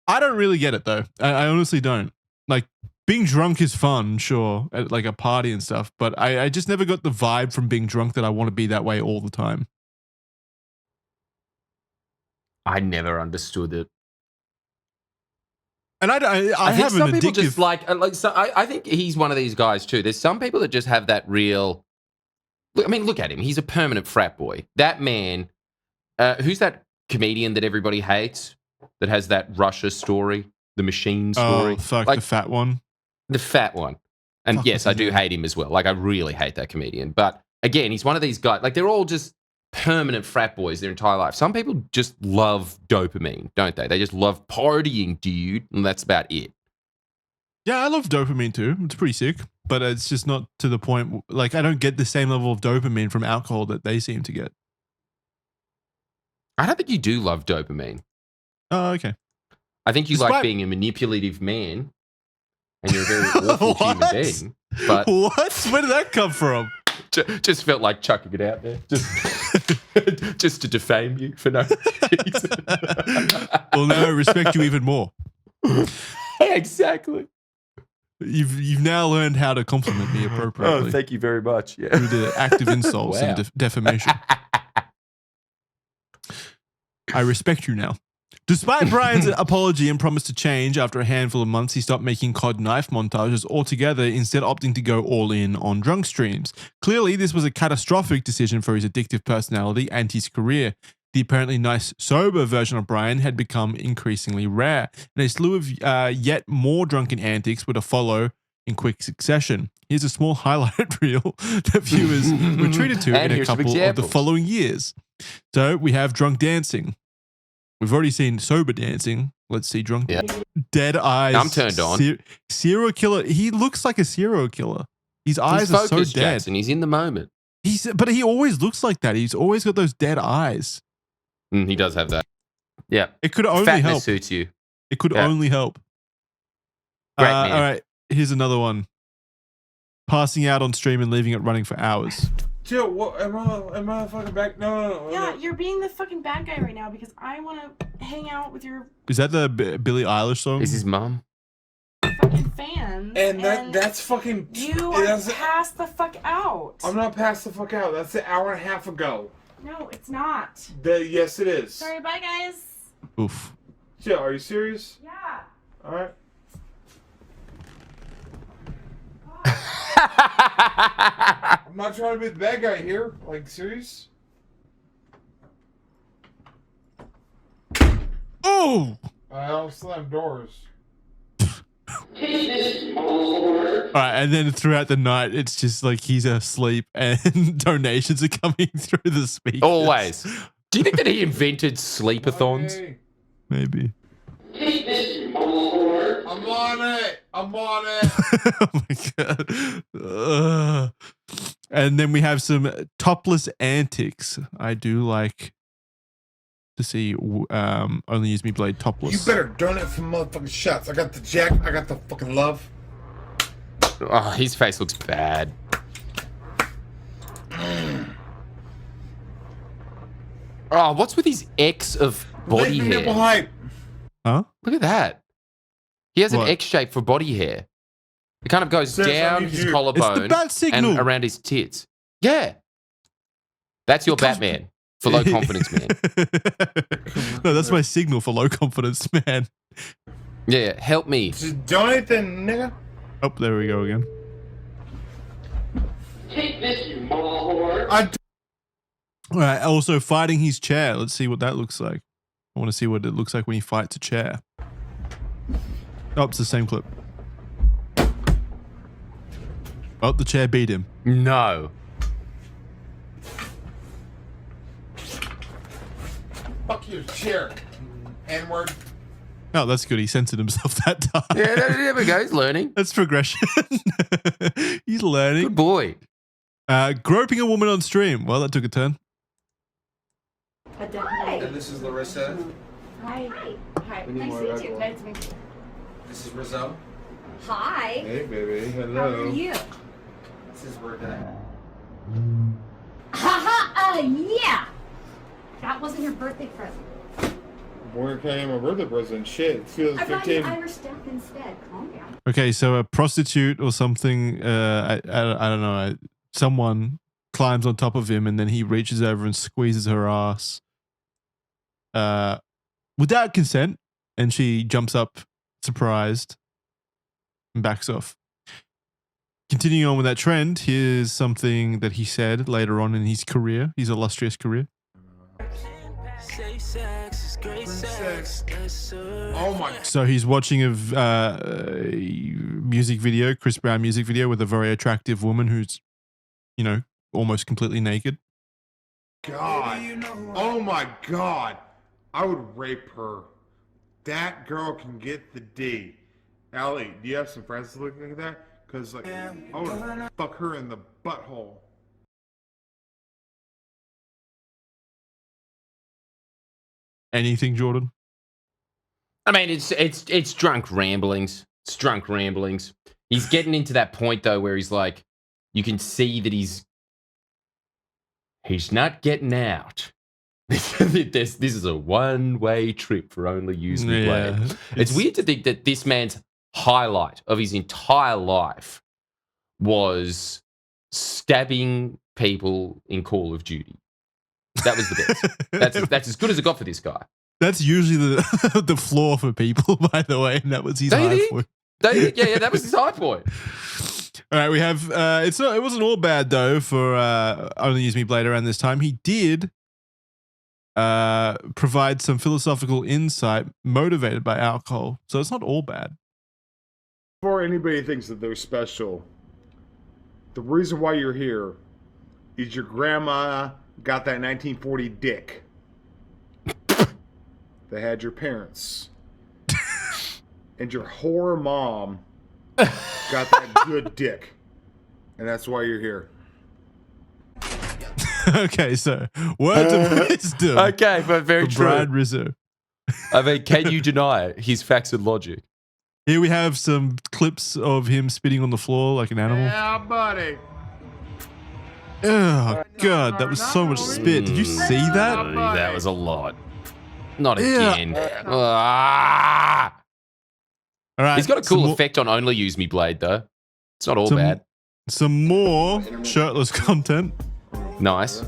I don't really get it, though. I honestly don't. Like, being drunk is fun, sure, at like a party and stuff, but I just never got the vibe from being drunk that I want to be that way all the time. I never understood it. And I think have some an people addictive... just like so I think he's one of these guys too. There's some people that just have that real... I mean, look at him. He's a permanent frat boy. That man... who's that comedian that everybody hates that has that Russia story? The machine story? Oh, fuck, like, the fat one? The fat one. And Fuck, yes, I do hate him as well. Like, I really hate that comedian. But again, he's one of these guys... Like, they're all just permanent frat boys their entire life. Some people just love dopamine, don't they? They just love partying, dude, and that's about it. Yeah, I love dopamine too. It's pretty sick, but it's just not to the point. Like, I don't get the same level of dopamine from alcohol that they seem to get. I don't think you do love dopamine. Oh, okay. I think you like being a manipulative man, and you're a very awful human being. But what? Where did that come from? Just felt like chucking it out there, just to defame you for no reason. Well, now I respect you even more. Exactly. You've now learned how to compliment me appropriately. Oh, thank you very much. Yeah. Through the active insults and defamation. I respect you now. Despite Brian's apology and promise to change after a handful of months, he stopped making COD knife montages altogether, instead opting to go all in on drunk streams. Clearly, this was a catastrophic decision for his addictive personality and his career. The apparently nice, sober version of Brian had become increasingly rare, and a slew of yet more drunken antics were to follow in quick succession. Here's a small highlight reel that viewers were treated to in a couple of the following years. So we have drunk dancing. We've already seen sober dancing. Let's see drunk. Yeah. Dead eyes. I'm turned on. Serial killer. He looks like a serial killer. His eyes are so dead. Jackson. He's in the moment. But he always looks like that. He's always got those dead eyes. He does have that. Yeah. It could only Fatness help. Suits you. It could only help. Great man. All right. Here's another one. Passing out on stream and leaving it running for hours. Chill, what, am I fucking back? No. Yeah, you're being the fucking bad guy right now because I want to hang out with your Is that the Billie Eilish song? Is his mum? fucking fans. And that's fucking. You are passed the fuck out. I'm not passed the fuck out. That's an hour and a half ago. No, it's not. Yes, it is. Sorry, bye guys. Oof. Yeah, are you serious? Yeah. All right. I'm not trying to be the bad guy here. Like, serious? Oh! I don't slam doors. Alright, and then throughout the night, it's just like he's asleep and donations are coming through the speakers. Always. Do you think that he invented sleepathons? Hey, Maybe. I'm on it. I'm on it. Oh my god. And then we have some topless antics. I do like to see OnlyUseMeBlade topless. You better donate some motherfucking shots. I got the jack. I got the fucking love. Oh, his face looks bad. Oh, what's with his X of body Leave me hair? behind. Huh? Look at that. He has What? an X shape for body hair. It kind of goes Says down on his YouTube. collarbone It's the bat signal. and around his tits. Yeah. That's your Batman for low confidence man. No, that's my signal for low confidence, man. Yeah, help me. Just donate then, nigga. Oh, there we go again. All right, also fighting his chair. Let's see what that looks like. I want to see what it looks like when he fights a chair. Oh, it's the same clip. Oh, the chair beat him. No. Fuck your chair. N-word. Oh, that's good. He censored himself that time. Yeah, there we go. He's learning. That's progression. He's learning. Good boy. Groping a woman on stream. Well, that took a turn. And this is Larissa. Hi. Hi. We need Nice more to meet red you. wine. Nice to meet you. This is Rizzo. Hi. Hey, baby. Hello. How are you? This is birthday. Haha. Yeah. That wasn't your birthday present. Where came my birthday present? Shit. It's I brought you 2015. Irish stuff instead. Calm down. Okay, so a prostitute or something, I don't know, someone climbs on top of him and then he reaches over and squeezes her ass without consent, and she jumps up surprised and backs off. Continuing on with that trend, here's something that he said later on in his career, his illustrious career. Oh my. So he's watching a music video, Chris Brown music video, with a very attractive woman who's, you know, almost completely naked. God. Oh my God. I would rape her. That girl can get the D. Allie, do you have some friends that look like that? Because, like, I would fuck her in the butthole. Anything, Jordan? I mean, it's drunk ramblings. It's drunk ramblings. He's getting into that point though where he's like, you can see that he's not getting out. This is a one-way trip for OnlyUseMeBlade. Yeah, it's weird to think that this man's highlight of his entire life was stabbing people in Call of Duty. That was the best. That's as good as it got for this guy. That's usually the the flaw for people, by the way, and that was his Don't you high think? point. Yeah, that was his high point. All right, we have. It wasn't all bad though for OnlyUseMeBlade around this time. He did provide some philosophical insight motivated by alcohol, so it's not all bad. Before anybody thinks that they're special, the reason why you're here is your grandma got that 1940 dick. They had your parents. And your whore mom got that good dick. And that's why you're here. Okay, so words of wisdom. Okay, but very from true. Brian Rizzo. I mean, can you deny his facts and logic? Here we have some clips of him spitting on the floor like an animal. Yeah, buddy. Oh God, that was so much spit. Did you see that? That was a lot. Not Yeah. again. Ah! All right. He's got a cool some more- effect on OnlyUseMeBlade, though. It's not all some- bad. Some more shirtless content Nice.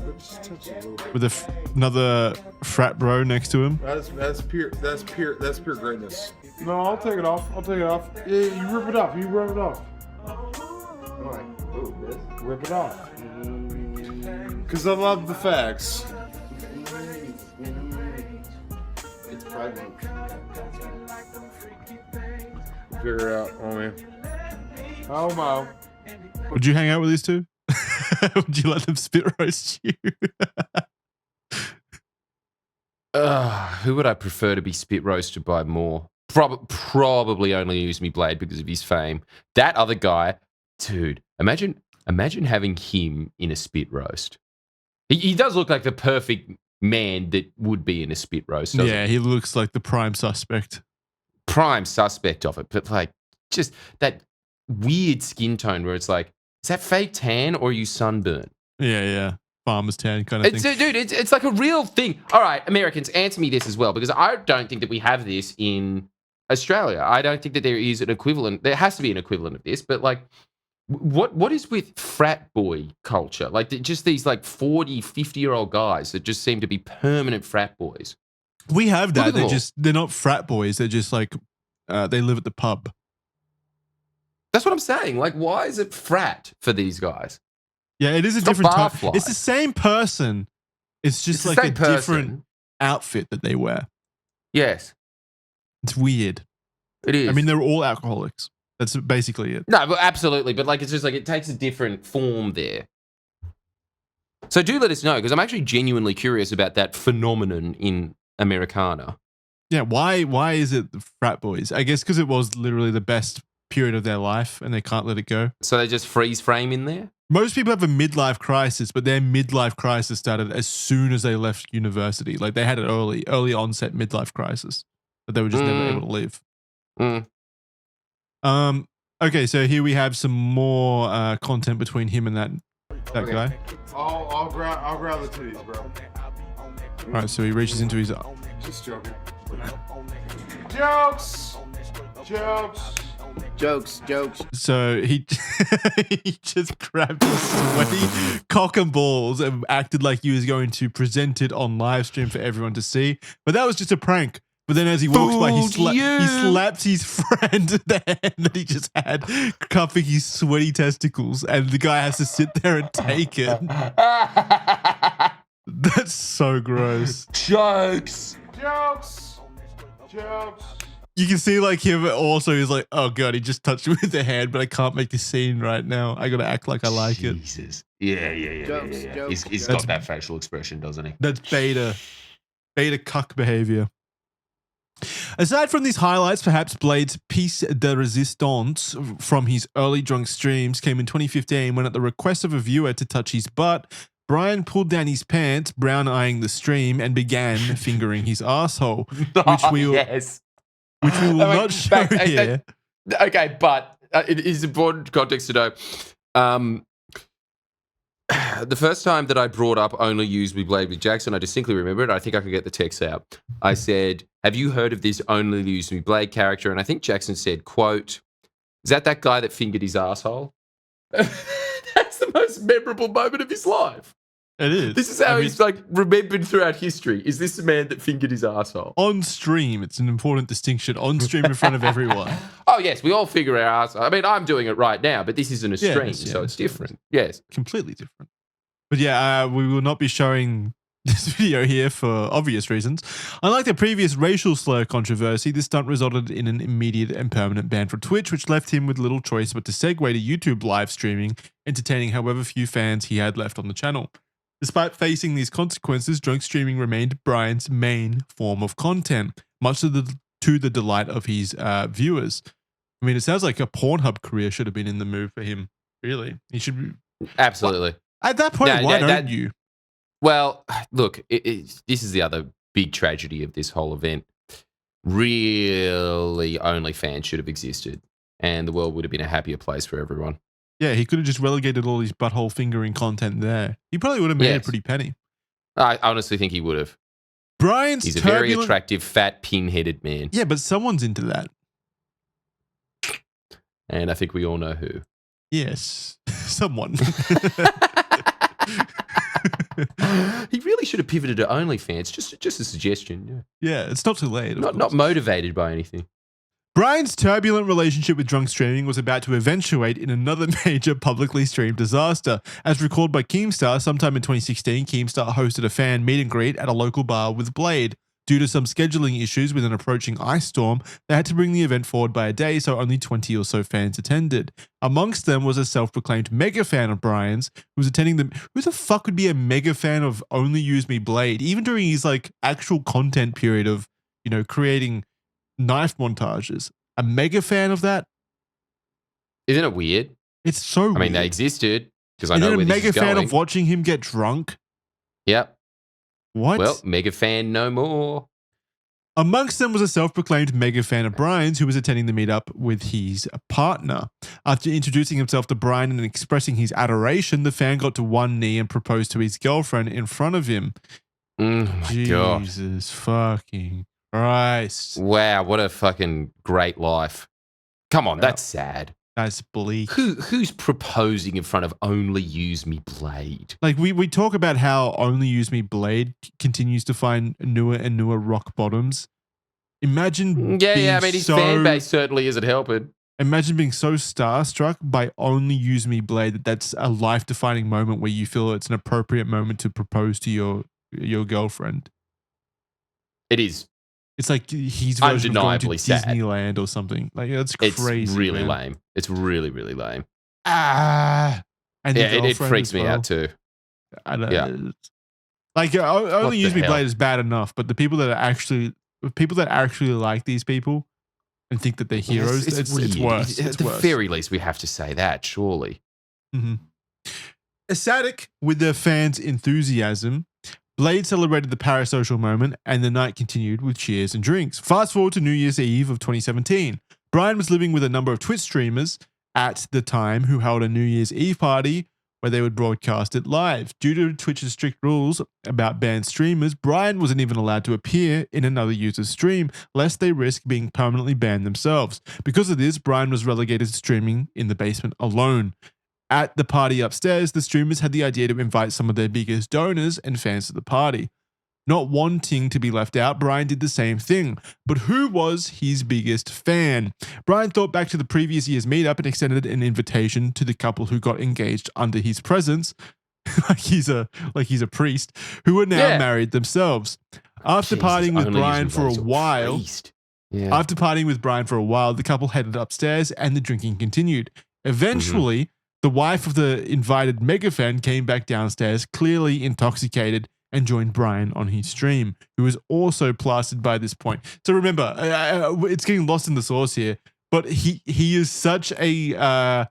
with another frat bro next to him. That's pure greatness. No, I'll take it off. Yeah, you rip it off. Rip it off. Because I love the facts. It's Pride Month. Figure it out, homie. Oh, Mo. Would you hang out with these two? Would you let them spit roast you? Who would I prefer to be spit roasted by more? Probably OnlyUseMeBlade because of his fame. That other guy, dude, imagine having him in a spit roast. He does look like the perfect man that would be in a spit roast. Yeah, he looks like the prime suspect. Prime suspect of it, but like just that weird skin tone where it's like, is that fake tan or are you sunburned? Yeah. Farmer's tan kind of thing. Dude, it's like a real thing. All right, Americans, answer me this as well, because I don't think that we have this in Australia. I don't think that there is an equivalent. There has to be an equivalent of this, but like, what is with frat boy culture? Like just these like 40, 50-year-old guys that just seem to be permanent frat boys. We have Look at that. them all. They're not frat boys. They're just like, they live at the pub. That's what I'm saying. Like, why is it frat for these guys? Yeah, it is a It's not different type. barfly. It's the same person. It's just It's the like a same person. different outfit that they wear. Yes, It's weird. it is. I mean, they're all alcoholics. That's basically it. No, but absolutely. But like, it's just like it takes a different form there. So do let us know, because I'm actually genuinely curious about that phenomenon in Americana. Yeah, why is it the frat boys? I guess because it was literally the best period of their life and they can't let it go. So they just freeze frame in there? Most people have a midlife crisis, but their midlife crisis started as soon as they left university. Like they had an early onset midlife crisis that they were just never able to live. Mm. Okay, so here we have some more content between him and that guy. I'll grab the titties, bro. All right, so he reaches into his. Just joking. Jokes. So he he just grabbed his sweaty cock and balls and acted like he was going to present it on live stream for everyone to see. But that was just a prank. But then as he walks by, he slaps his friend the hand that he just had, cuffing his sweaty testicles, and the guy has to sit there and take it. That's so gross. Jokes. You can see like him also, he's like, oh God, he just touched me with the hand, but I can't make this scene right now. I got to act like I like it. Jesus. Yeah. Jokes. He's got that facial expression, doesn't he? That's beta cuck behavior. Aside from these highlights, perhaps Blade's piece de resistance from his early drunk streams came in 2015 when, at the request of a viewer to touch his butt, Brian pulled down his pants, brown-eyeing the stream, and began fingering his asshole, which we will not show here. Okay, but it is important context to know. The first time that I brought up OnlyUseMeBlade with Jackson, I distinctly remember it. I think I could get the text out. I said, have you heard of this OnlyUseMeBlade character? And I think Jackson said, quote, is that guy that fingered his asshole? That's the most memorable moment of his life. It is. This is how he's like remembered throughout history. Is this the man that fingered his asshole? On stream, it's an important distinction. On stream in front of everyone. Oh, yes, we all figure our asshole. I mean, I'm doing it right now, but this isn't a stream, Yes, so yes, it's different. Yes. Completely different. But yeah, we will not be showing this video here for obvious reasons. Unlike the previous racial slur controversy, this stunt resulted in an immediate and permanent ban from Twitch, which left him with little choice but to segue to YouTube live streaming, entertaining however few fans he had left on the channel. Despite facing these consequences, drunk streaming remained Brian's main form of content, much to the delight of his viewers. I mean, it sounds like a Pornhub career should have been in the move for him. Really, he should be. Absolutely. At that point, why don't you? Well, look, this is the other big tragedy of this whole event. Really, OnlyFans should have existed, and the world would have been a happier place for everyone. Yeah, he could have just relegated all his butthole fingering content there. He probably would have made a pretty penny. I honestly think he would have. Brian's He's a very attractive, fat, pin-headed man. Yeah, but someone's into that. And I think we all know who. Yes, someone. He really should have pivoted to OnlyFans. Just a suggestion. Yeah, it's not too late. Not motivated by anything. Brian's turbulent relationship with drunk streaming was about to eventuate in another major publicly streamed disaster. As recalled by Keemstar, sometime in 2016, Keemstar hosted a fan meet and greet at a local bar with Blade. Due to some scheduling issues with an approaching ice storm, they had to bring the event forward by a day, so only 20 or so fans attended. Amongst them was a self-proclaimed mega fan of Brian's who was attending them. Who the fuck would be a mega fan of OnlyUseMeBlade, even during his like actual content period of, you know, creating knife montages? A mega fan of that? Isn't it weird? It's so weird. I mean, they existed because I and know then where a this mega is fan going. of watching him get drunk? Yep. What? Well, mega fan no more. Amongst them was a self-proclaimed mega fan of Brian's who was attending the meetup with his partner. After introducing himself to Brian and expressing his adoration, the fan got to one knee and proposed to his girlfriend in front of him. Oh my God. Jesus fucking Christ. Wow, what a fucking great life. Come on, that's sad. That's bleak. Who's proposing in front of OnlyUseMeBlade? Like we talk about how OnlyUseMeBlade continues to find newer and newer rock bottoms. Imagine Yeah, I mean, his fan base certainly isn't helping. Imagine being so starstruck by OnlyUseMeBlade that's a life-defining moment where you feel it's an appropriate moment to propose to your girlfriend. It is. It's like his version undeniably of going to sad. Disneyland or something. Like that's crazy. It's really man. lame. It's really, really lame. And the Yeah, it girlfriend freaks as me well. out too. I don't Yeah. know. Like only use me hell? Blade is bad enough, but the people that actually like these people and think that they're heroes, it's weird. worse. At It's the worse. very least, we have to say that, surely. Ecstatic with their fans' enthusiasm, Blade celebrated the parasocial moment and the night continued with cheers and drinks. Fast forward to New Year's Eve of 2017. Brian was living with a number of Twitch streamers at the time who held a New Year's Eve party where they would broadcast it live. Due to Twitch's strict rules about banned streamers, Brian wasn't even allowed to appear in another user's stream, lest they risk being permanently banned themselves. Because of this, Brian was relegated to streaming in the basement alone. At the party upstairs, the streamers had the idea to invite some of their biggest donors and fans to the party. Not wanting to be left out, Brian did the same thing. But who was his biggest fan? Brian thought back to the previous year's meetup and extended an invitation to the couple who got engaged under his presence, like he's a priest, who are now married themselves. After partying with Brian for a while, the couple headed upstairs and the drinking continued. Eventually, the wife of the invited mega fan came back downstairs, clearly intoxicated, and joined Brian on his stream, who was also plastered by this point. So remember, it's getting lost in the sauce here, but he is such a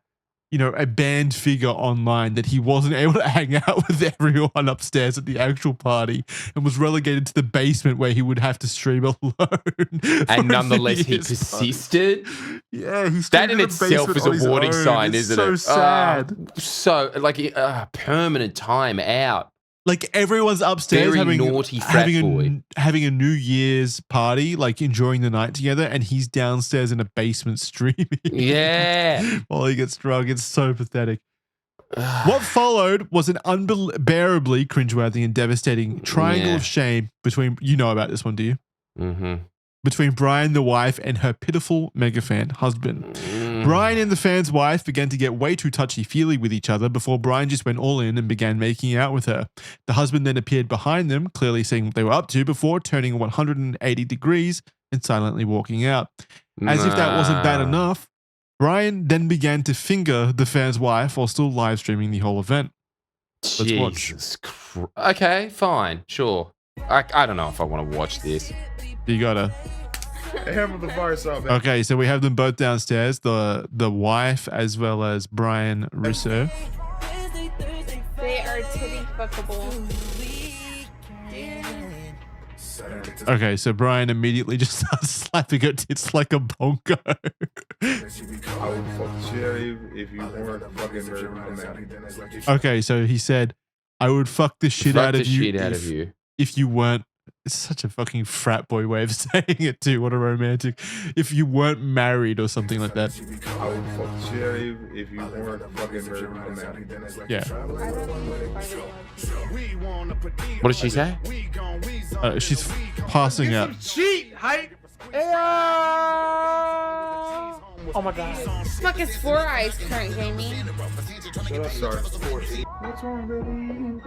banned figure online that he wasn't able to hang out with everyone upstairs at the actual party and was relegated to the basement where he would have to stream alone. And nonetheless, he persisted. Yeah, he that in itself is a warning sign, isn't it? So sad. So like a permanent time out. Like everyone's upstairs Very naughty frat boy. having a New Year's party, like enjoying the night together, and he's downstairs in a basement streaming. Yeah. While he gets drunk. It's so pathetic. What followed was an unbearably cringeworthy and devastating triangle of shame between, you know about this one, do you? Mm-hmm. Between Brian, the wife, and her pitiful mega fan husband. Brian and the fan's wife began to get way too touchy-feely with each other before Brian just went all in and began making out with her. The husband then appeared behind them, clearly seeing what they were up to, before turning 180 degrees and silently walking out. As if that wasn't bad enough, Brian then began to finger the fan's wife while still live streaming the whole event. Let's watch. Okay, fine, sure. I don't know if I want to watch this. You gotta. Hammer the virus out, man. Okay, so we have them both downstairs, the wife as well as Brian Russo. They are titty fuckable. Okay, so Brian immediately just starts slapping her tits like a bongo. I would fuck the shit out of you if you weren't fucking very man. Okay, so he said, I would fuck the shit out of you if you weren't It's such a fucking frat boy way of saying it too. What a romantic. If you weren't married or something like that. I would fuck the shit out of you if you weren't fucking married. Yeah. What did she say? She's passing out. Cheat, hype. Oh my god. Fuck is 4 Eyes current, Jamie? Shut up, Sarge. What's wrong, baby?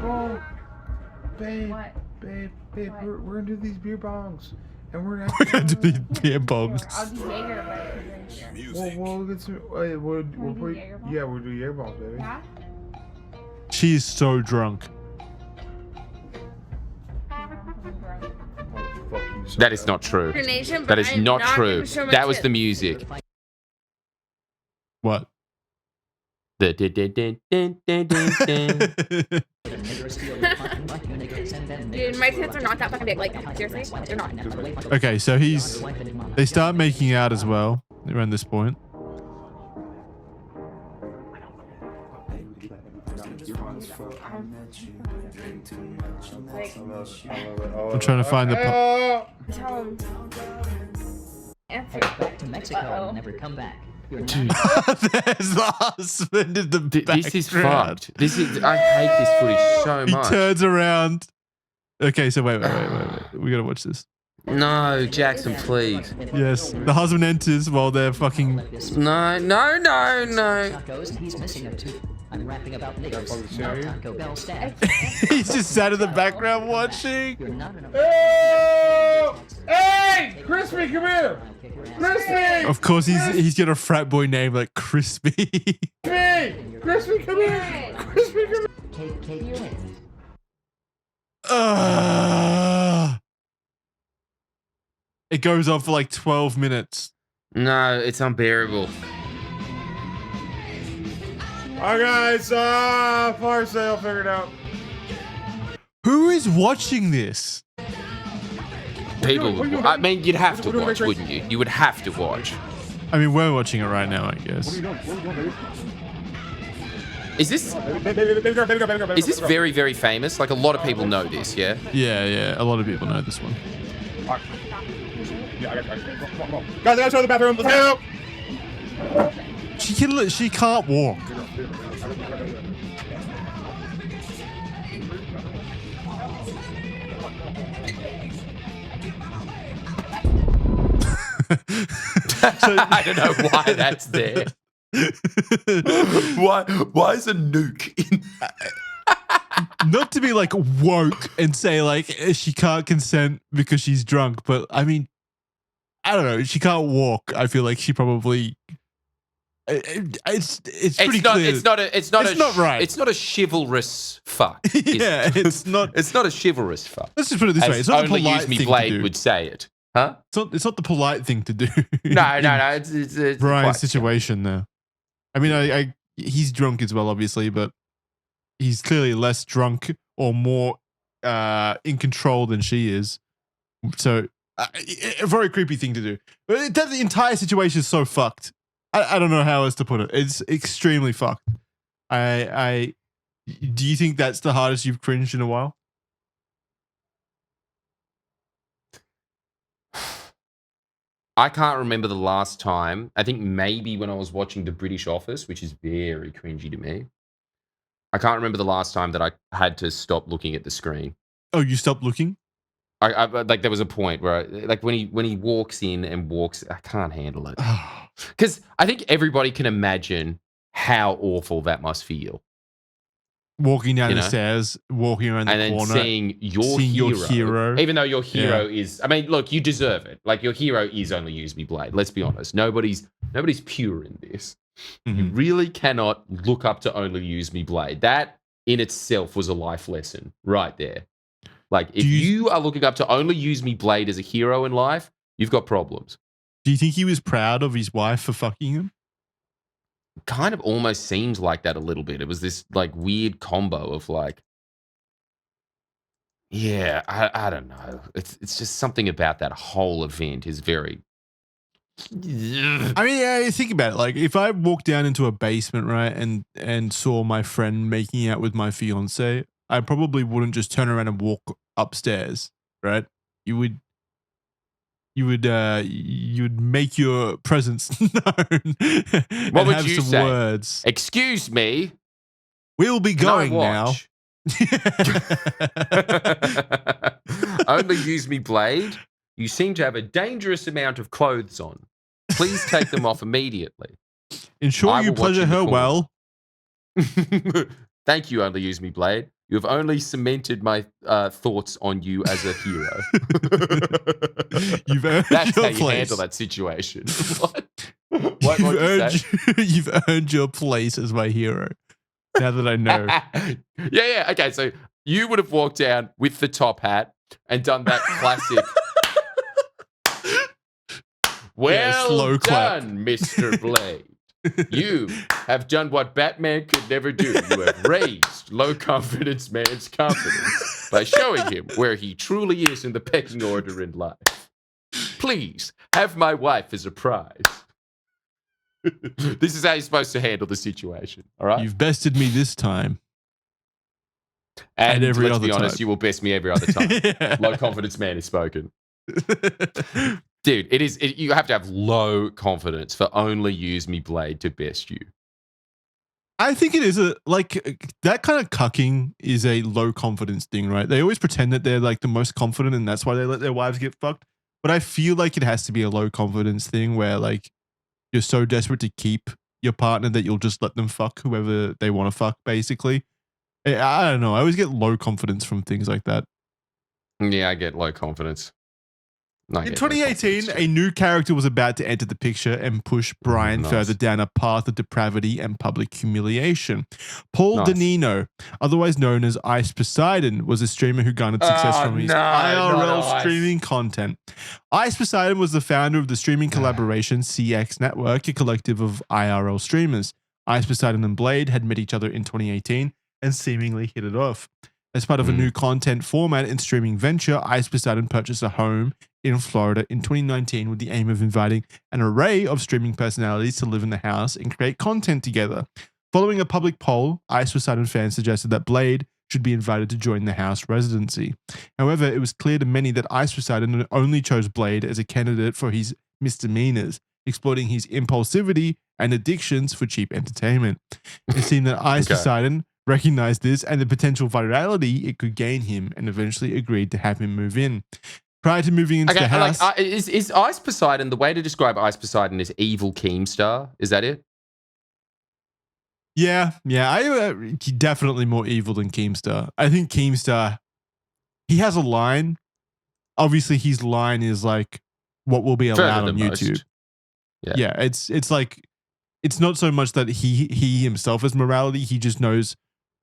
Oh, babe. What? Babe, we're gonna do these beer bongs. And we're gonna do these beer bongs. I'll do Jaeger, but it's here. We'll get some. We'll put, yeah, we'll do Jaeger bongs, baby. Yeah? She is so drunk. That is not true. That is not true. That was the music. What? The Dude, my tits are not that fucking big. Like, seriously? They're not. Okay, so they start making out as well around this point. I'm trying to find the Tell him. Answer. Back to Mexico and never come back. There's the husband in the background. This is fucked. I hate this footage so much. He turns around. Okay, so wait. We gotta watch this. No, Jackson, please. Yes, the husband enters while they're fucking. No. He's missing a tooth. I'm rapping about niggers. Taco Bell staff. He's just sat in the background watching. You're not an Hey, Crispy, come here. Crispy. Of course, he's got a frat boy name like Crispy. Crispy, come here. Crispy, come here. It goes on for like 12 minutes. No, it's unbearable. All right, guys, fire sale figured out. Who is watching this? People, I mean, you'd have to watch, wouldn't you? You would have to watch. I mean, we're watching it right now, I guess. Is this very, very famous? Like, a lot of people know this, yeah? Yeah. A lot of people know this one. Guys, I gotta show the bathroom. Let's go. She can't walk. I don't know why that's there. Why is a nuke in? Not to be like woke and say like she can't consent because she's drunk, but I mean, I don't know. She can't walk. I feel like she probably. It's pretty clear. It's not right. It's not a chivalrous fuck. Yeah, it's not. It's not a chivalrous fuck. Let's just put it this way. It's not only the polite thing OnlyUseMeBlade to do. would say it, huh? It's not the polite thing to do. No. It's Brian's situation there. I mean, he's drunk as well, obviously, but he's clearly less drunk or more in control than she is. So, a very creepy thing to do. But the entire situation is so fucked. I don't know how else to put it. It's extremely fucked. Do you think that's the hardest you've cringed in a while? I can't remember the last time. I think maybe when I was watching The British Office, which is very cringy to me. I can't remember the last time that I had to stop looking at the screen. Oh, you stopped looking? I like there was a point where when he walks in and walks, I can't handle it. Because I think everybody can imagine how awful that must feel. Walking down the stairs, walking around the corner, and then seeing your hero. Even though your hero is, I mean, look, you deserve it. Like your hero is OnlyUseMeBlade. Let's be honest. Nobody's pure in this. Mm-hmm. You really cannot look up to OnlyUseMeBlade. That in itself was a life lesson right there. Like if you are looking up to OnlyUseMeBlade as a hero in life, you've got problems. Do you think he was proud of his wife for fucking him? Kind of almost seems like that a little bit. It was this like weird combo of like, yeah, I don't know. It's just something about that whole event is very. I mean, yeah, think about it. Like if I walked down into a basement, right, and saw my friend making out with my fiance, I probably wouldn't just turn around and walk upstairs. right? You would make your presence known. What would have you some say? Words. Excuse me. We'll be Can I going now. watch? Only use me blade. You seem to have a dangerous amount of clothes on. Please take them off immediately. Ensure you pleasure her well. Thank you, Only Use Me Blade. You have only cemented my thoughts on you as a hero. You've earned That's your how you place. handle that situation. What would you say? You've earned your place as my hero. Now that I know. Yeah. Okay, so you would have walked down with the top hat and done that classic. Well slow clap. done, Mr. Blade. You have done what Batman could never do. You have raised low confidence man's confidence by showing him where he truly is in the pecking order in life. Please have my wife as a prize. This is how you're supposed to handle the situation. All right. You've bested me this time. And every let's other be honest, time. you will best me every other time. Yeah. Low confidence man is spoken. Dude, you have to have low confidence for Only Use Me Blade to best you. I think it is that kind of cucking is a low confidence thing, right? They always pretend that they're like the most confident and that's why they let their wives get fucked. But I feel like it has to be a low confidence thing where like you're so desperate to keep your partner that you'll just let them fuck whoever they want to fuck, basically. I don't know. I always get low confidence from things like that. Yeah, I get low confidence. In 2018, a new character was about to enter the picture and push Brian further down a path of depravity and public humiliation. Paul Danino, otherwise known as Ice Poseidon, was a streamer who garnered success from his IRL streaming content. Ice Poseidon was the founder of the streaming collaboration CX Network, a collective of IRL streamers. Ice Poseidon and Blade had met each other in 2018 and seemingly hit it off. As part of a new content format and streaming venture, Ice Poseidon purchased a home in Florida in 2019 with the aim of inviting an array of streaming personalities to live in the house and create content together. Following a public poll, Ice Poseidon fans suggested that Blade should be invited to join the house residency. However, it was clear to many that Ice Poseidon only chose Blade as a candidate for his misdemeanors, exploiting his impulsivity and addictions for cheap entertainment. It seemed that Ice Poseidon recognized this and the potential virality it could gain him and eventually agreed to have him move in. Prior to moving into the house... is Ice Poseidon, the way to describe Ice Poseidon is evil Keemstar? Is that it? Yeah. Definitely more evil than Keemstar. I think Keemstar, he has a line. Obviously, his line is like what will be allowed on YouTube. Yeah, it's like, it's not so much that he himself has morality. He just knows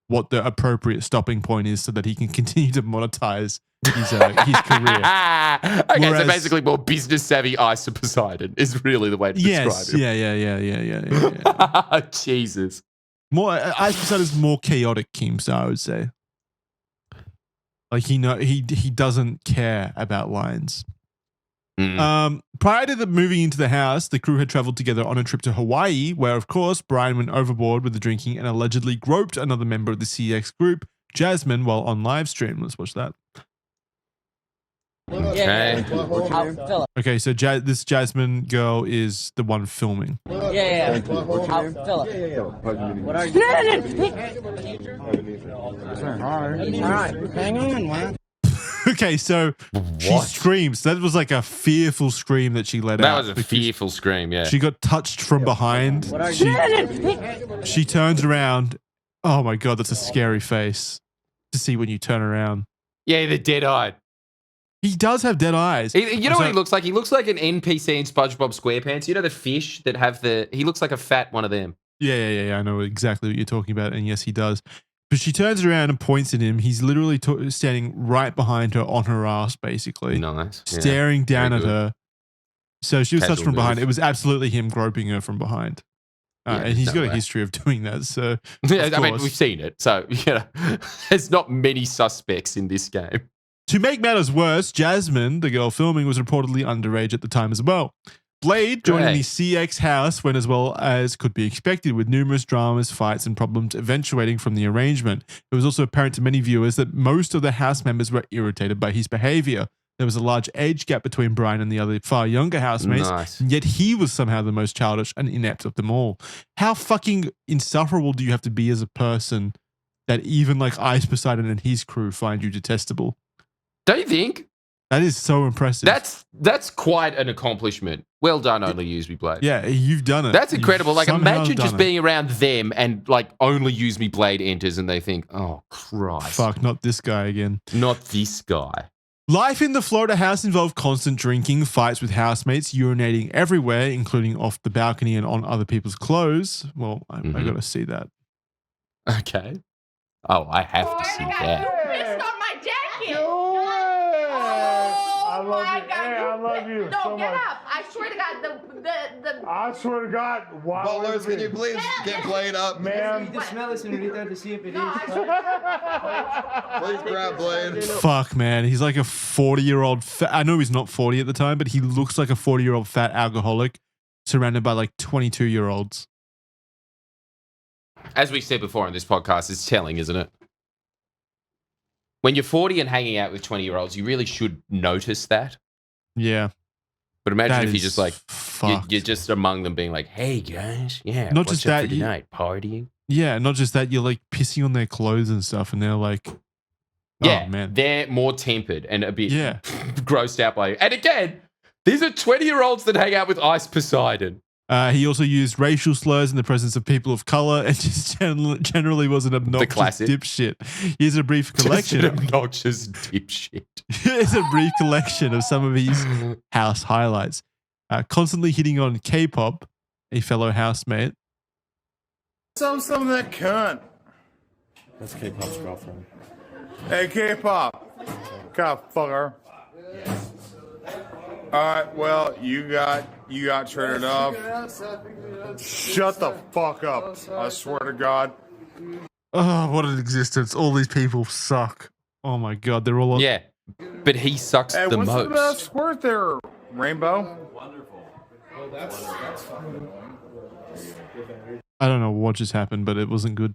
what the appropriate stopping point is so that he can continue to monetize his career. So basically more business savvy Ice Poseidon is really the way to describe him. Yeah. Jesus. More Ice Poseidon is more chaotic Keemstar, I would say. Like he doesn't care about lines. Prior to moving into the house, the crew had traveled together on a trip to Hawaii, where, of course, Brian went overboard with the drinking and allegedly groped another member of the CX group, Jasmine, while on live stream. Let's watch that. Okay. Okay, so this Jasmine girl is the one filming. Yeah. What are you? Alright, hang on, man. Okay, so she screams. That was like a fearful scream that she let out. That was a fearful scream, yeah. She got touched from behind. She turns around. Oh my God, that's a scary face to see when you turn around. Yeah, the dead-eyed. He does have dead eyes. You know what he looks like? He looks like an NPC in SpongeBob SquarePants. You know the fish that have he looks like a fat one of them. Yeah. I know exactly what you're talking about. And yes, he does. But she turns around and points at him. He's literally standing right behind her on her ass, basically. Nice. Staring down at good. her. So she was touched from behind. move. It was absolutely him groping her from behind. And he's got a history of doing that. So, I mean, we've seen it. So, there's not many suspects in this game. To make matters worse, Jasmine, the girl filming, was reportedly underage at the time as well. Blade joining Great. the CX house went as well as could be expected, with numerous dramas, fights, and problems eventuating from the arrangement. It was also apparent to many viewers that most of the house members were irritated by his behavior. There was a large age gap between Brian and the other far younger housemates, Nice. and yet he was somehow the most childish and inept of them all. How fucking insufferable do you have to be as a person that even like Ice Poseidon and his crew find you detestable? Don't you think? That is so impressive. That's quite an accomplishment. Well done, OnlyUseMeBlade. Yeah, you've done it. That's incredible. You've Like, somehow imagine done just it. being around them and like OnlyUseMeBlade enters and they think, oh, Christ. Fuck, not this guy again. Not this guy. Life in the Florida house involved constant drinking, fights with housemates, urinating everywhere, including off the balcony and on other people's clothes. Well, I got to see that. Okay. Oh, I have to see that. Pissed on my jacket. I love you. Hey, I love you No, so get much. up. I swear to God, the I swear to God, wow. Ballers, can you please get Blade up? Man, The smell is senorita to see if it is. Please grab Blade. Fuck, man. He's like a 40-year-old. I know he's not 40 at the time, but he looks like a 40-year-old fat alcoholic surrounded by like 22-year-olds. As we said before on this podcast, it's telling, isn't it? When you're 40 and hanging out with 20-year-olds, you really should notice that. Yeah. But imagine That if you is just like, you're just among them being like, hey guys, yeah, Not what's just up that, for tonight? Partying? Yeah, not just that, you're like pissing on their clothes and stuff, and they're like, Yeah, oh, man. they're more tempered and a bit Yeah. grossed out by you. And again, these are 20-year-olds that hang out with Ice Poseidon. He also used racial slurs in the presence of people of color and just generally was an obnoxious classic. dipshit. Here's a brief collection. Just an obnoxious dipshit. Here's a brief collection of some of his house highlights. Constantly hitting on K-pop, a fellow housemate. some of that cunt. That's K-pop's girlfriend. Hey, K-pop. God, fucker. All right, well, you got traded off. Shut the fuck up. I swear to God. Oh, what an existence. All these people suck. Oh my God, they're all on. Yeah, but he sucks Hey, the what's most. the squirt there, Rainbow? I don't know what just happened, but it wasn't good.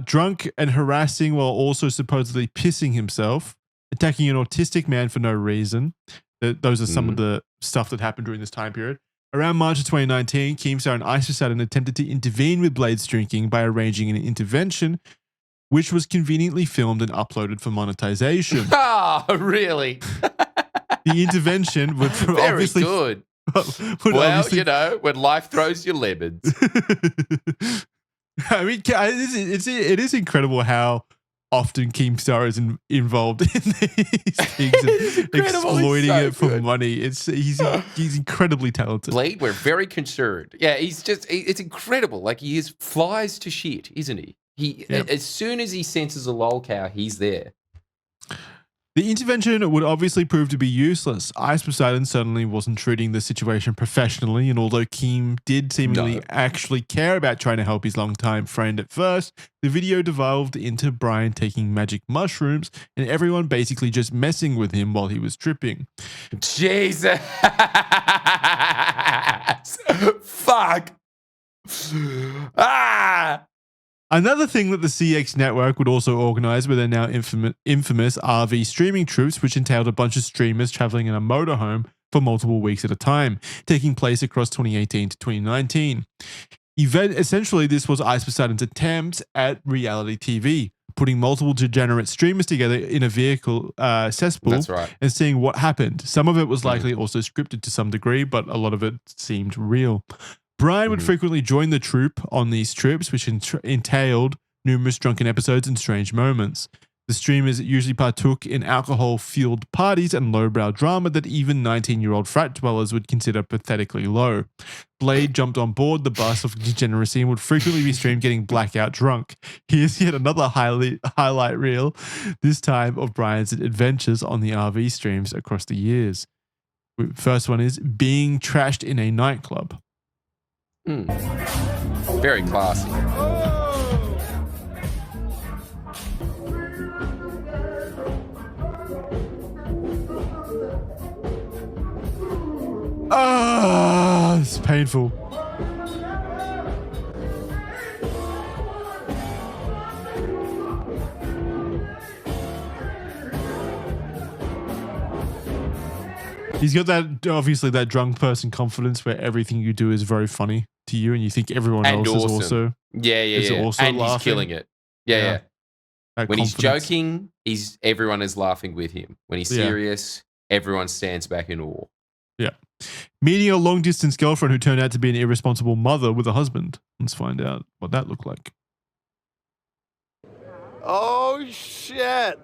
Drunk and harassing while also supposedly pissing himself, attacking an autistic man for no reason. Those are some of the stuff that happened during this time period. Around March of 2019, Keemstar and Ice Poseidon attempted to intervene with Blade's drinking by arranging an intervention, which was conveniently filmed and uploaded for monetization. Ah, really? The intervention would Very obviously good. would Well, obviously- you know, when life throws you lemons. I mean, it is incredible how often Keemstar is involved in these things, It's and incredible. exploiting It's so it for good. money. He's incredibly talented. Blade, we're very concerned. Yeah, it's incredible. Like, he flies to shit, isn't he? Yep. As soon as he senses a lol cow, he's there. The intervention would obviously prove to be useless. Ice Poseidon certainly wasn't treating the situation professionally, and although Keem did seemingly actually care about trying to help his longtime friend at first, the video devolved into Brian taking magic mushrooms and everyone basically just messing with him while he was tripping. Jesus. Fuck. Ah. Another thing that the CX network would also organize were their now infamous RV streaming trips, which entailed a bunch of streamers traveling in a motorhome for multiple weeks at a time, taking place across 2018 to 2019. Essentially, this was Ice Poseidon's attempt at reality TV, putting multiple degenerate streamers together in a vehicle cesspool That's right. and seeing what happened. Some of it was likely also scripted to some degree, but a lot of it seemed real. Brian would frequently join the troupe on these trips, which entailed numerous drunken episodes and strange moments. The streamers usually partook in alcohol-fueled parties and lowbrow drama that even 19-year-old frat dwellers would consider pathetically low. Blade jumped on board the bus of degeneracy and would frequently be streamed getting blackout drunk. Here's yet another highlight reel, this time of Brian's adventures on the RV streams across the years. First one is being trashed in a nightclub. Very classy. Ah! painful. He's got that, obviously, that drunk person confidence where everything you do is very funny to you and you think everyone else is also also and laughing. he's killing it. Yeah. That When he's confidence. joking, everyone is laughing with him. When he's serious, everyone stands back in awe. Yeah. Meeting a long distance girlfriend who turned out to be an irresponsible mother with a husband. Let's find out what that looked like. Oh shit!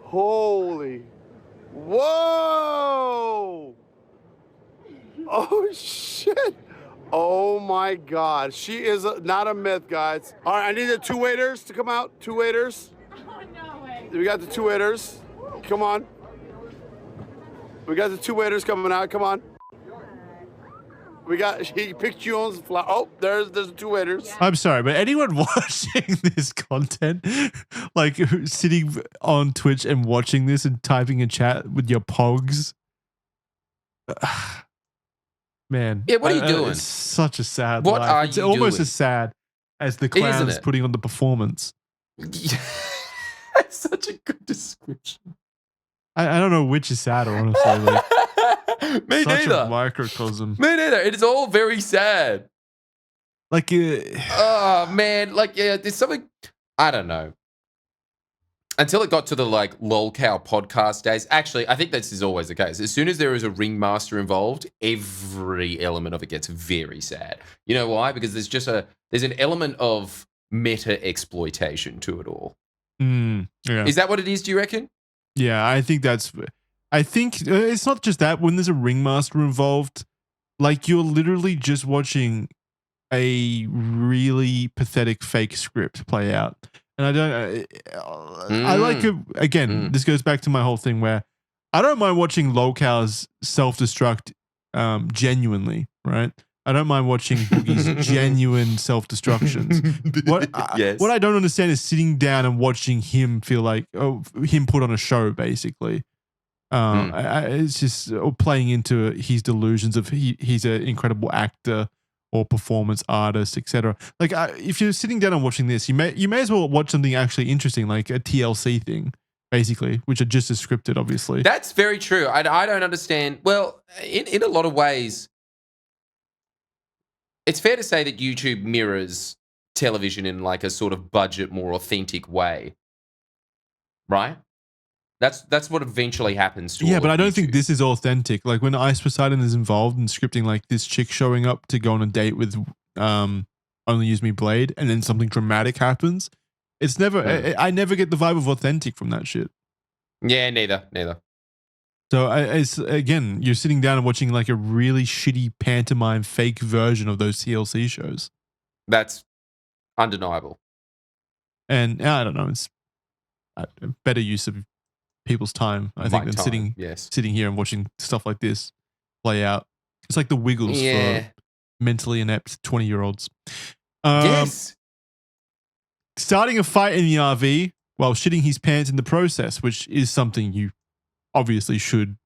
Holy! Whoa! Oh shit! Oh my God! She is not a myth, guys. All right, I need the 2 waiters to come out. 2 waiters. Oh no way! We got the 2 waiters. Come on. We got the 2 waiters coming out. Come on. He picked you on the fly. Oh, there's the 2 waiters. I'm sorry, but anyone watching this content, like sitting on Twitch and watching this and typing in chat with your pogs, man. Yeah, what are you doing? It's such a sad What life. are It's you almost doing? as sad as the Isn't clowns it? putting on the performance. That's such a good description. I don't know which is sadder, honestly. Like, Me such neither. a microcosm. Me neither. It is all very sad. Like, oh man, like there's something I don't know. Until it got to the like lolcow podcast days. Actually, I think this is always the case. As soon as there is a ringmaster involved, every element of it gets very sad. You know why? Because there's an element of meta exploitation to it all. Yeah. Is that what it is? Do you reckon? Yeah, I think it's not just that. When there's a ringmaster involved, like you're literally just watching a really pathetic fake script play out. And I don't, I like it. Again, this goes back to my whole thing where I don't mind watching lolcows self-destruct genuinely, right? I don't mind watching Boogie's genuine self-destructions. What I don't understand is sitting down and watching him feel like, him put on a show, basically. It's just playing into his delusions of he's an incredible actor or performance artist, etc. Like, if you're sitting down and watching this, you may as well watch something actually interesting, like a TLC thing, basically, which are just as scripted, obviously. That's very true. I don't understand. Well, in a lot of ways, it's fair to say that YouTube mirrors television in like a sort of budget, more authentic way, right? That's what eventually happens to. Yeah, all but of I don't YouTube. think this is authentic. Like when Ice Poseidon is involved in scripting, like this chick showing up to go on a date with OnlyUseMeBlade, and then something dramatic happens. It's never. I never get the vibe of authentic from that shit. Yeah, neither. So it's again, you're sitting down and watching like a really shitty pantomime fake version of those TLC shows. That's undeniable. And I don't know, it's a better use of people's time, I think, than sitting here and watching stuff like this play out. It's like the Wiggles for mentally inept 20-year-olds. Yes. Starting a fight in the RV while shitting his pants in the process, which is something you obviously should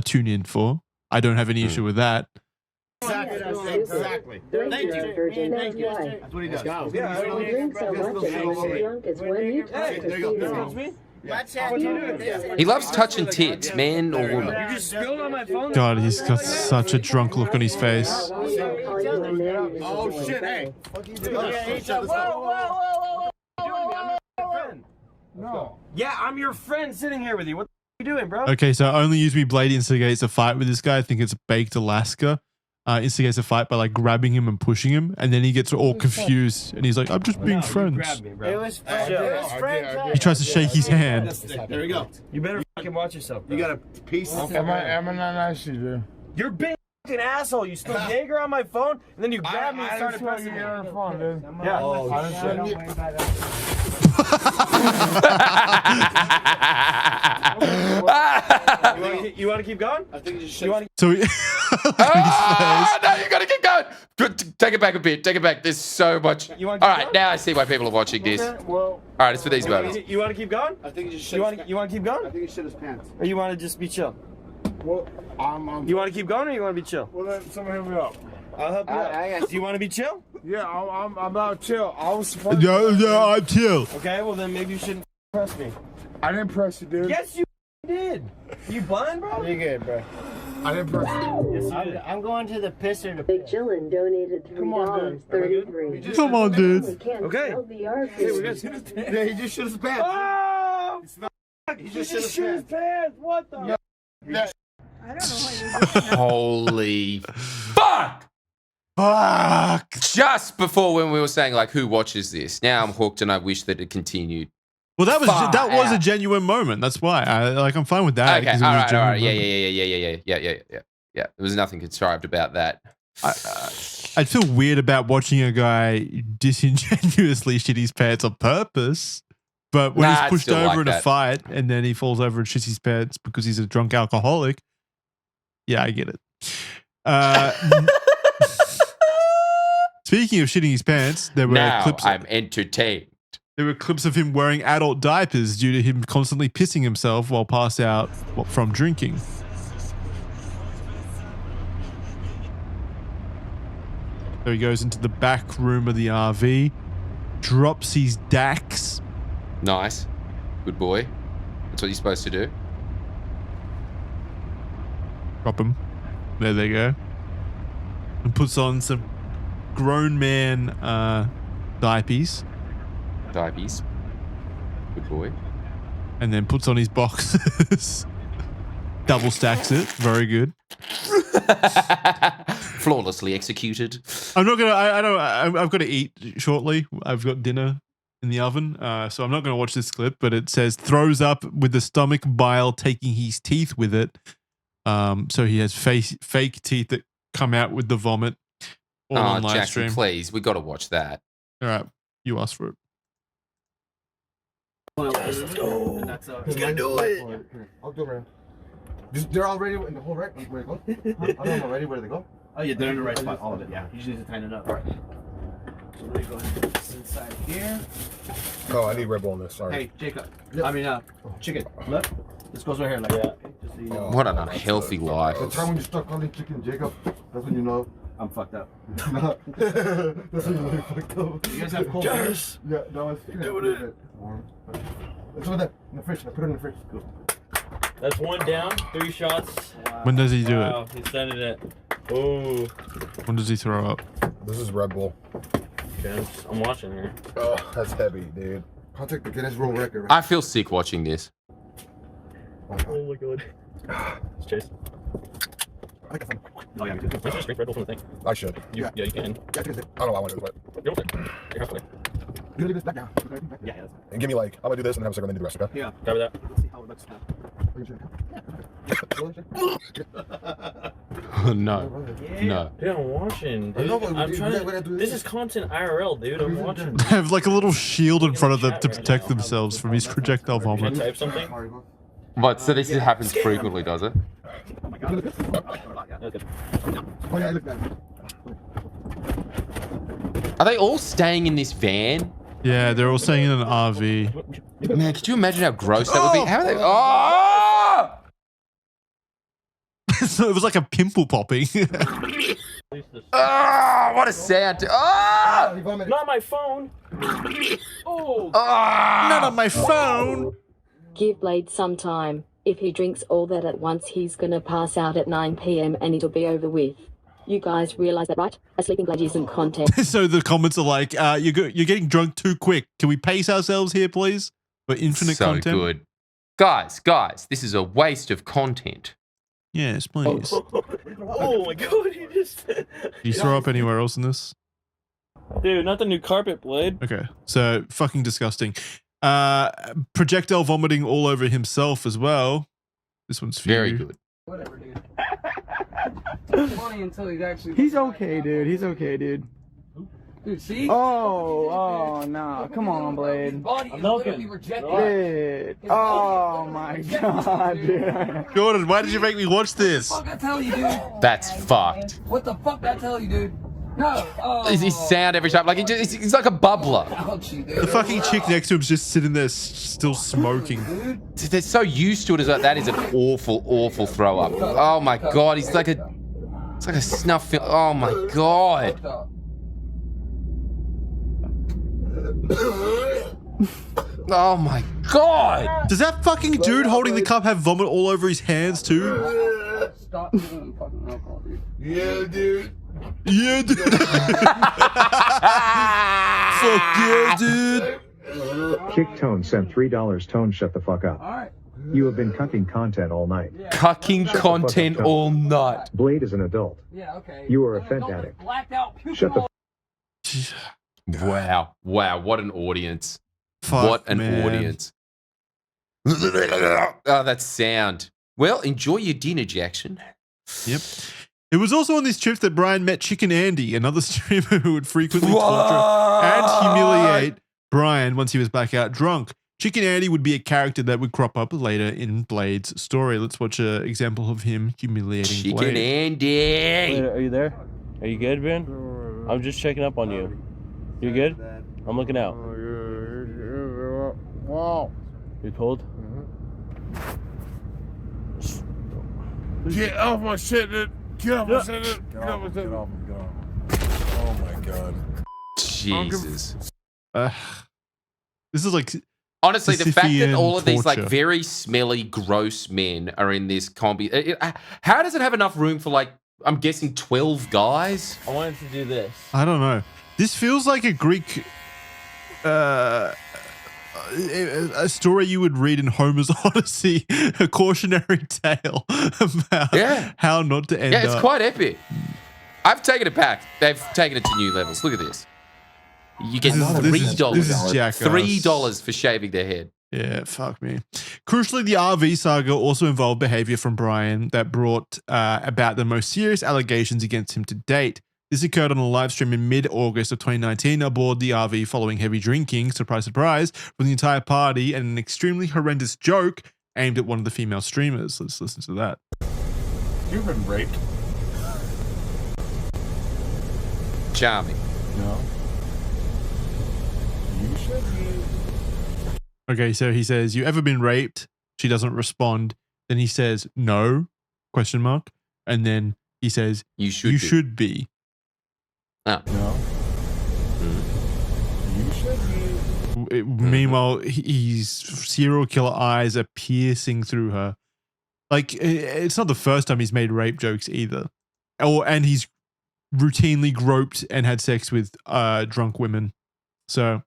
tune in for. I don't have any issue with that. Exactly. Thank you. That's what he does. Let's go. He loves touching tits, man or woman. You just spilled on my phone. God, he's got such a drunk look on his face. Oh shit! Hey. No. Yeah, I'm your friend sitting here with you. What are you doing, bro? Okay, so OnlyUseMeBlade instigates a fight with this guy. I think it's Baked Alaska. Instigates a fight by like grabbing him and pushing him, and then he gets all confused and he's like, "I'm just being friends." It was friends. He tries to shake his hand. There we go. You better fucking watch yourself. Bro. You got a piece. Am I not nice to do? You're being fucking asshole. You spilled Jaeger on my phone, and then you grabbed me and started pressing me on the phone, dude. Yeah. You want to keep going? I think you should. So, no, you gotta keep going. Take it back a bit. Take it back. There's so much. All right, now I see why people are watching this. All right, it's for these moments. You want to keep going? I think you should. You want to keep going? I think he shit his pants. Or you want to just be chill? Well, you want to keep going or you want to be chill? Well, then someone hit me up. I'll help you out. Do you want to be chill? Yeah, I'm about chill. I was supposed Yeah, I'm chill. Okay, well then maybe you shouldn't press me. I didn't press you, dude. Yes, you did. You blind, bro? You good, bro. I didn't press you. Yes, you did. I'm going to the pisser to Big Chillin donated $3.33. Come on, dude. Okay. Hey, we got yeah, he just shit his pants. Oh! He just shit his pants. What the? Yeah. I don't know what you're Holy fuck! Fuck. Just before when we were saying like who watches this, now I'm hooked and I wish that it continued. Well, that was Far that was a out. genuine moment. That's why I'm fine with that. Okay, 'cause it all was a right. genuine Yeah. moment. There was nothing contrived about that. I'd feel weird about watching a guy disingenuously shit his pants on purpose. But when Nah, he's I'd pushed still over like in a that. fight and then he falls over and shits his pants because he's a drunk alcoholic, yeah, I get it. Speaking of shitting his pants, there were Now clips. I'm entertained. There were clips of him wearing adult diapers due to him constantly pissing himself while passed out from drinking. So he goes into the back room of the RV, drops his Dax. Nice. Good boy. That's what you're supposed to do. Drop him. There they go. And puts on some grown man diapers. Diapies. Good boy. And then puts on his boxes. Double stacks it. Very good. Flawlessly executed. I'm not gonna. I don't. I've got to eat shortly. I've got dinner in the oven, so I'm not gonna watch this clip. But it says throws up with the stomach bile, taking his teeth with it. So he has fake teeth that come out with the vomit. All on live Jackson, stream. please, we got to watch that. All right, you asked for it. Let's go. He's gonna do it. I'll go around. They're already in the hole, right? Where they go? I don't know already where they go. Oh yeah, they're in the right spot. All of it. Yeah. You just need to tighten it up. All right. So let me go ahead and put this inside here. Oh, I need Red Bull in this. Sorry. Hey, Jacob. I mean, chicken. Look. This goes right here, like that. Just so you know. What an unhealthy life. The time when you start calling chicken Jacob, that's when you know I'm fucked up. that's when you know you're fucked up. You guys have cold Yes. Yeah, that was doing it. It's over there in the fridge. I put it in the fridge. Cool. That's one down, 3 shots. When does he do Wow, he's sending it. Oh. When does he throw up? This is Red Bull. Okay, I'm watching here. Oh, that's heavy, dude. Contact the Guinness World Record. Right? I feel sick watching this. Oh my god. It's Chase. I got some. Oh yeah, me too. I should just drink Red Bull from the thing. I should. Yeah, you can. Yeah, I don't know why I want to do it, but. You're okay. You're halfway. You leave this back down. Yeah, that's And give me like, I'm gonna do this and have a cigarette and then do the rest, okay? Yeah, grab that. Let's see how it looks now. No. No. Dude, I'm watching. Dude. I know, but I'm trying we gotta do to. This is content IRL, dude. I'm watching. They have like a little shield in front of them to Right protect now. themselves from his projectile Can I vomit. type something? But so this happens frequently, does it? Oh my god. Okay. Oh yeah, I look at Are they all staying in this van? Yeah, they're all staying in an RV. Man, could you imagine how gross that would be? How are they? Oh! So it was like a pimple popping. Oh, what a sound! Oh! Not my phone. Oh. Not on my phone. Give Blade some time. If he drinks all that at once, he's gonna pass out at 9 p.m. and it'll be over with. You guys realize that, right? A sleeping Blade isn't content. So the comments are like, you're getting drunk too quick. Can we pace ourselves here, please? For infinite So content. good. Guys, this is a waste of content. Yes, please. Oh my god, he just. Did you throw up anywhere else in this? Dude, not the new carpet blade. Okay, so fucking disgusting. Projectile vomiting all over himself as well. This one's for Very you. good. Whatever, dude. Funny until he's actually. He's okay, dude. He's okay, dude. Dude, see? Oh, nah. Come on, Blade. I'm looking. Dude. Oh my god, dude. Jordan, why did you make me watch this? What the fuck I tell you, dude? That's fucked. What the fuck I tell you, dude? No. Oh. His sound every time, like he's like a bubbler. Ouchie, dude. The fucking chick next to him's just sitting there still smoking. They're so used to it as that is an awful, awful throw up. Oh my god, he's like a. It's like a snuff film. Oh my god. Oh my god. Does that fucking dude holding the cup have vomit all over his hands too? Stop doing fucking alcohol, dude. Yeah, dude. Yeah, dude. Fuck yeah, dude. Kick Tone sent $3. Tone, shut the fuck up. Alright. You have been cucking content all night. Cucking content all night. Blade is an adult. Yeah, okay. You are a fed addict. Blacked out. Shut the Wow. Wow. What an audience. Fuck, what an man. audience. Oh, that sound. Well, enjoy your dinner, Jackson. Yep. It was also on this trip that Brian met Chicken Andy, another streamer who would frequently torture and humiliate Brian once he was blackout drunk. Chicken Andy would be a character that would crop up later in Blade's story. Let's watch an example of him humiliating Chicken Blade. Andy. Wait, are you there? Are you good, Ben? I'm just checking up on you. You good? I'm looking out. Wow. You cold? Get off my shit, dude. Get off my shit, dude. Get off, get off. Oh my god. Jesus. This is like... Honestly, the fact that all of these like torture. very smelly, gross men are in this combi, how does it have enough room for like, I'm guessing 12 guys? I wanted to do this. I don't know. This feels like a Greek... a story you would read in Homer's Odyssey, a cautionary tale about how not to end up. Yeah, it's quite epic. I've taken it back. They've taken it to new levels. Look at this. You get $3. This is jackass. $3 for shaving their head. Yeah, fuck me. Crucially, the RV saga also involved behavior from Brian that brought about the most serious allegations against him to date. This occurred on a live stream in mid-August of 2019 aboard the RV following heavy drinking, surprise, surprise, from the entire party and an extremely horrendous joke aimed at one of the female streamers. Let's listen to that. You've been raped. Charming. No. You should be. Okay, so he says, "You ever been raped?" She doesn't respond. Then he says, "No?" question mark. And then he says, You should "You be." should be." Oh. No. You should be. Meanwhile, his serial killer eyes are piercing through her. Like, it's not the first time he's made rape jokes either. And he's routinely groped and had sex with drunk women. So,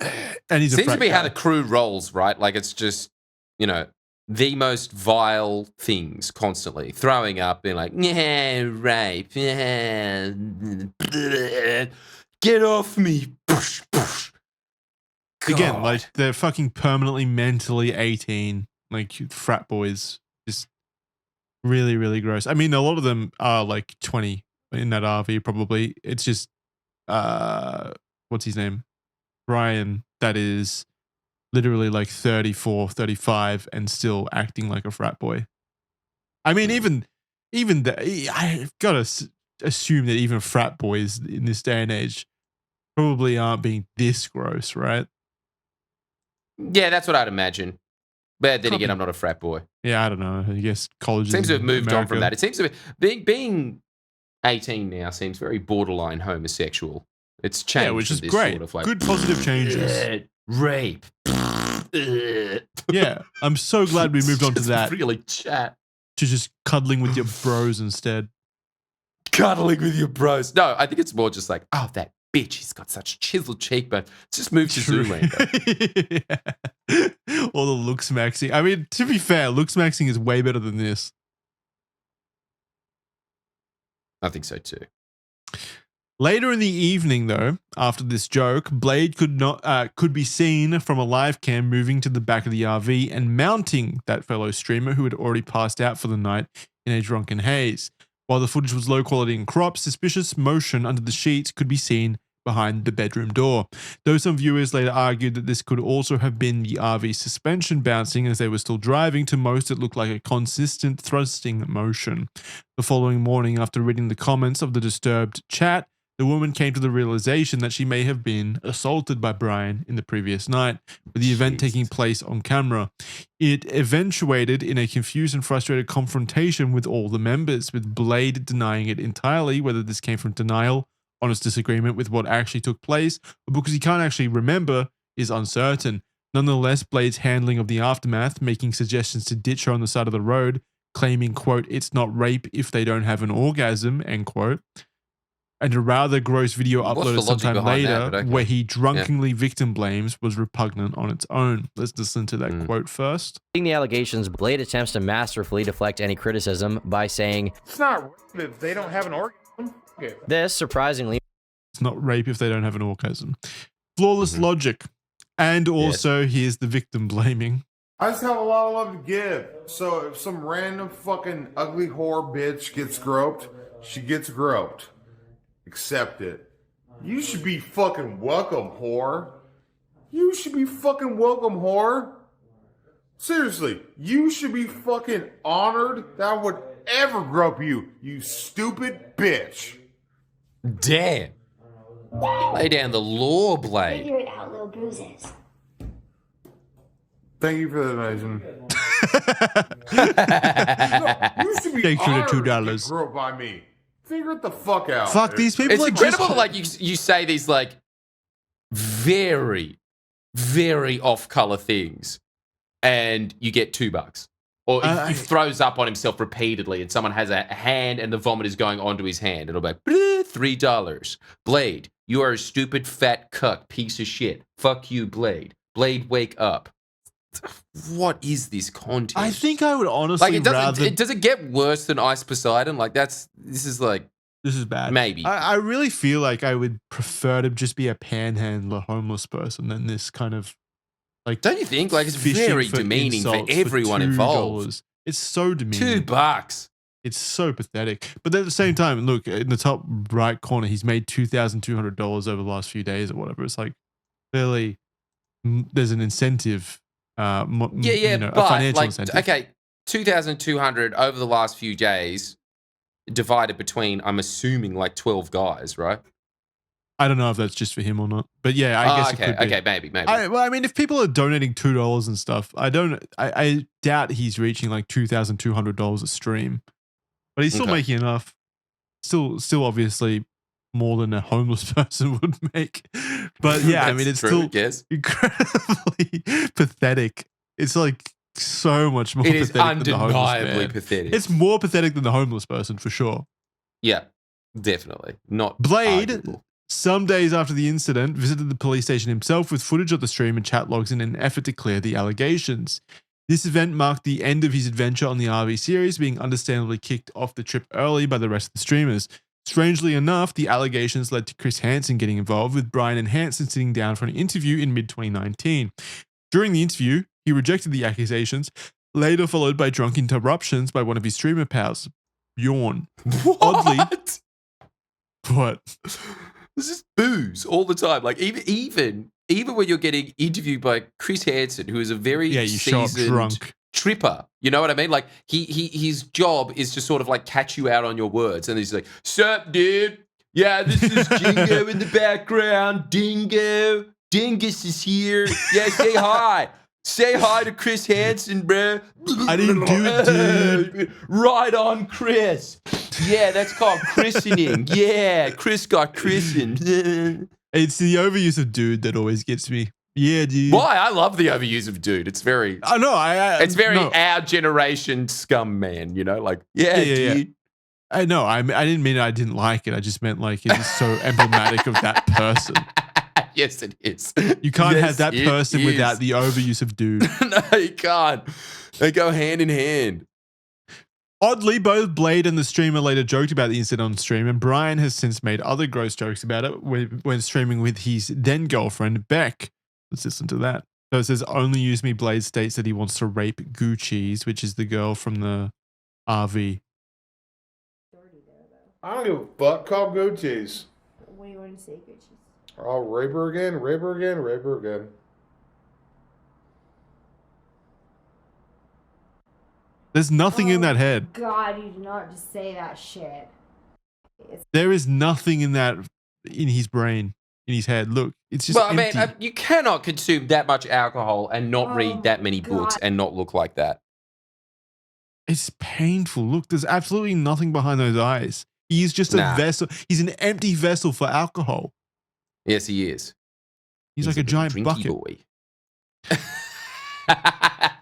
and he's a Seems to frat be how guy. the crew rolls, right? Like it's just, you know, the most vile things constantly. Throwing up, being like, yeah, rape. Yeah. Get off me. Again, God. like they're fucking permanently mentally 18, like frat boys. Just really, really gross. I mean, a lot of them are like 20 in that RV probably. It's just, what's his name? Brian, that is literally like 34, 35 and still acting like a frat boy. I mean, even I've got to assume that even frat boys in this day and age probably aren't being this gross, right? Yeah, that's what I'd imagine. But then again, I'm not a frat boy. Yeah, I don't know. I guess colleges Seems to have moved on from America. that. It seems to be being 18 now seems very borderline homosexual. It's changed. Yeah, which from is this great. Sort of like, Good positive changes. Rape. Yeah, I'm so glad we moved on to Just that. Really chat. To just cuddling with your bros instead. Cuddling with your bros. No, I think it's more just like, oh, that bitch, he's got such chiseled cheekbone. Let's just move to True. Zoolander. Yeah. All the looks maxing. I mean, to be fair, looks maxing is way better than this. I think so too. Later in the evening, though, after this joke, Blade could be seen from a live cam moving to the back of the RV and mounting that fellow streamer who had already passed out for the night in a drunken haze. While the footage was low quality and cropped, suspicious motion under the sheets could be seen behind the bedroom door. Though some viewers later argued that this could also have been the RV suspension bouncing as they were still driving, to most it looked like a consistent thrusting motion. The following morning, after reading the comments of the disturbed chat, the woman came to the realization that she may have been assaulted by Brian in the previous night, with the event taking place on camera. It eventuated in a confused and frustrated confrontation with all the members, with Blade denying it entirely, whether this came from denial, honest disagreement with what actually took place, or because he can't actually remember, is uncertain. Nonetheless, Blade's handling of the aftermath, making suggestions to ditch her on the side of the road, claiming, quote, it's not rape if they don't have an orgasm, end quote, and a rather gross video uploaded sometime later where he drunkenly victim blames was repugnant on its own. Let's listen to that quote first. The allegations, Blade attempts to masterfully deflect any criticism by saying, It's not rape if they don't have an orgasm. this, surprisingly, it's not rape if they don't have an orgasm. Flawless logic. And also, here's the victim blaming. I just have a lot of love to give. So if some random fucking ugly whore bitch gets groped, she gets groped. Accept it. You should be fucking welcome, whore. You should be fucking welcome, whore. Seriously, you should be fucking honored that I would ever grope you, you stupid bitch. Damn. Lay down the law, Blade. Figure it out, little bruises. Thank you for the donation. You should be Thanks for the honored to $2. get groped by me. Figure it the fuck out. Fuck, these people It's are incredible just... like you say these like very, very off-color things and you get $2. Or he throws up on himself repeatedly and someone has a hand and the vomit is going onto his hand. It'll be like, $3. Blade, you are a stupid fat cuck piece of shit. Fuck you, Blade. Blade, wake up. What is this content? I think I would honestly like does it get worse than Ice Poseidon? Like this is bad. Maybe. I really feel like I would prefer to just be a panhandler, homeless person than this kind of like. Don't you think? Like it's very demeaning for everyone involved. It's so demeaning. $2. It's so pathetic. But at the same time, look in the top right corner, he's made $2,200 over the last few days or whatever. It's like clearly there's an incentive. But a financial incentive. Okay, 2,200 over the last few days, divided between, I'm assuming, like 12 guys, right? I don't know if that's just for him or not, but yeah, I guess it could be. Okay, maybe. I mean, if people are donating $2 and stuff, I doubt he's reaching like $2,200 a stream, but he's still making enough. Still, obviously. More than a homeless person would make. But yeah, I mean, it's still incredibly pathetic. It's like so much more pathetic than the homeless man. Undeniably pathetic. It's more pathetic than the homeless person for sure. Yeah, definitely. Not Blade, arguable. some days after the incident, visited the police station himself with footage of the stream and chat logs in an effort to clear the allegations. This event marked the end of his adventure on the RV series, being understandably kicked off the trip early by the rest of the streamers. Strangely enough, the allegations led to Chris Hansen getting involved, with Brian and Hansen sitting down for an interview in mid-2019. During the interview, he rejected the accusations, later followed by drunk interruptions by one of his streamer pals, Bjorn. Oddly, what? This is booze all the time. Like even when you're getting interviewed by Chris Hansen, who is a very seasoned tripper, you know what I mean? Like his job is to sort of like catch you out on your words, and he's like, "Sup, dude? Yeah, this is Jingo in the background. Dingo, Dingus is here. Yeah, say hi. Say hi to Chris Hansen, bro. I didn't do it, dude. Right on, Chris. Yeah, that's called christening. Yeah, Chris got christened. It's the overuse of dude that always gets me. Yeah, dude. Why? I love the overuse of dude. It's very. I know. It's very our generation scum man. You know, like dude. I know. I didn't mean I didn't like it. I just meant like it is so emblematic of that person. Yes, it is. You can't have that person without the overuse of dude. No, you can't. They go hand in hand. Oddly, both Blade and the streamer later joked about the incident on stream, and Brian has since made other gross jokes about it when streaming with his then girlfriend, Beck. Let's listen to that. So it says, OnlyUseMeBlade states that he wants to rape Gucci's, which is the girl from the RV. I don't give a fuck. Call Gucci's. What do you want to say, Gucci's? I'll rape her again, rape her again, rape her again. There's nothing in that head. God, you do not just say that shit. There is nothing in that in his brain, in his head. Look, it's just Well, empty. I mean, you cannot consume that much alcohol and not read that many books and not look like that. It's painful. Look, there's absolutely nothing behind those eyes. He is just a vessel. He's an empty vessel for alcohol. Yes, he is. He's like a giant drinky bucket. Boy.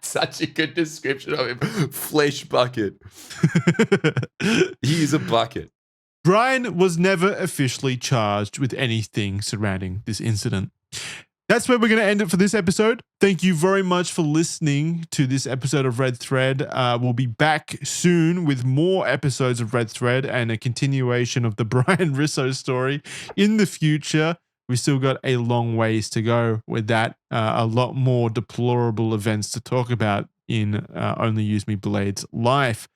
Such a good description of him. Flesh bucket. He is a bucket. Brian was never officially charged with anything surrounding this incident. That's where we're going to end it for this episode. Thank you very much for listening to this episode of Red Thread. We'll be back soon with more episodes of Red Thread and a continuation of the Brian Risso story in the future. We still got a long ways to go with that. A lot more deplorable events to talk about in OnlyUseMeBlade's life.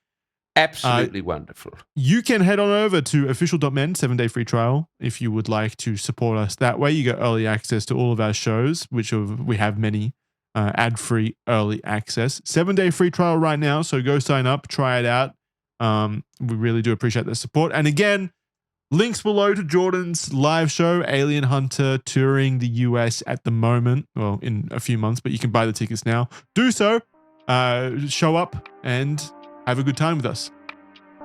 Absolutely wonderful. You can head on over to official.men, 7-day free trial, if you would like to support us that way. You get early access to all of our shows, which we have many ad-free early access. 7-day free trial right now, so go sign up, try it out. We really do appreciate the support. And again, links below to Jordan's live show, Alien Hunter, touring the US at the moment. Well, in a few months, but you can buy the tickets now. Do so. Show up and have a good time with us.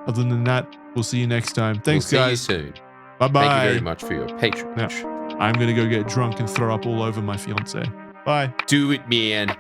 Other than that, we'll see you next time. Thanks, guys. See you soon. Bye-bye. Thank you very much for your patronage. I'm going to go get drunk and throw up all over my fiance. Bye. Do it, man.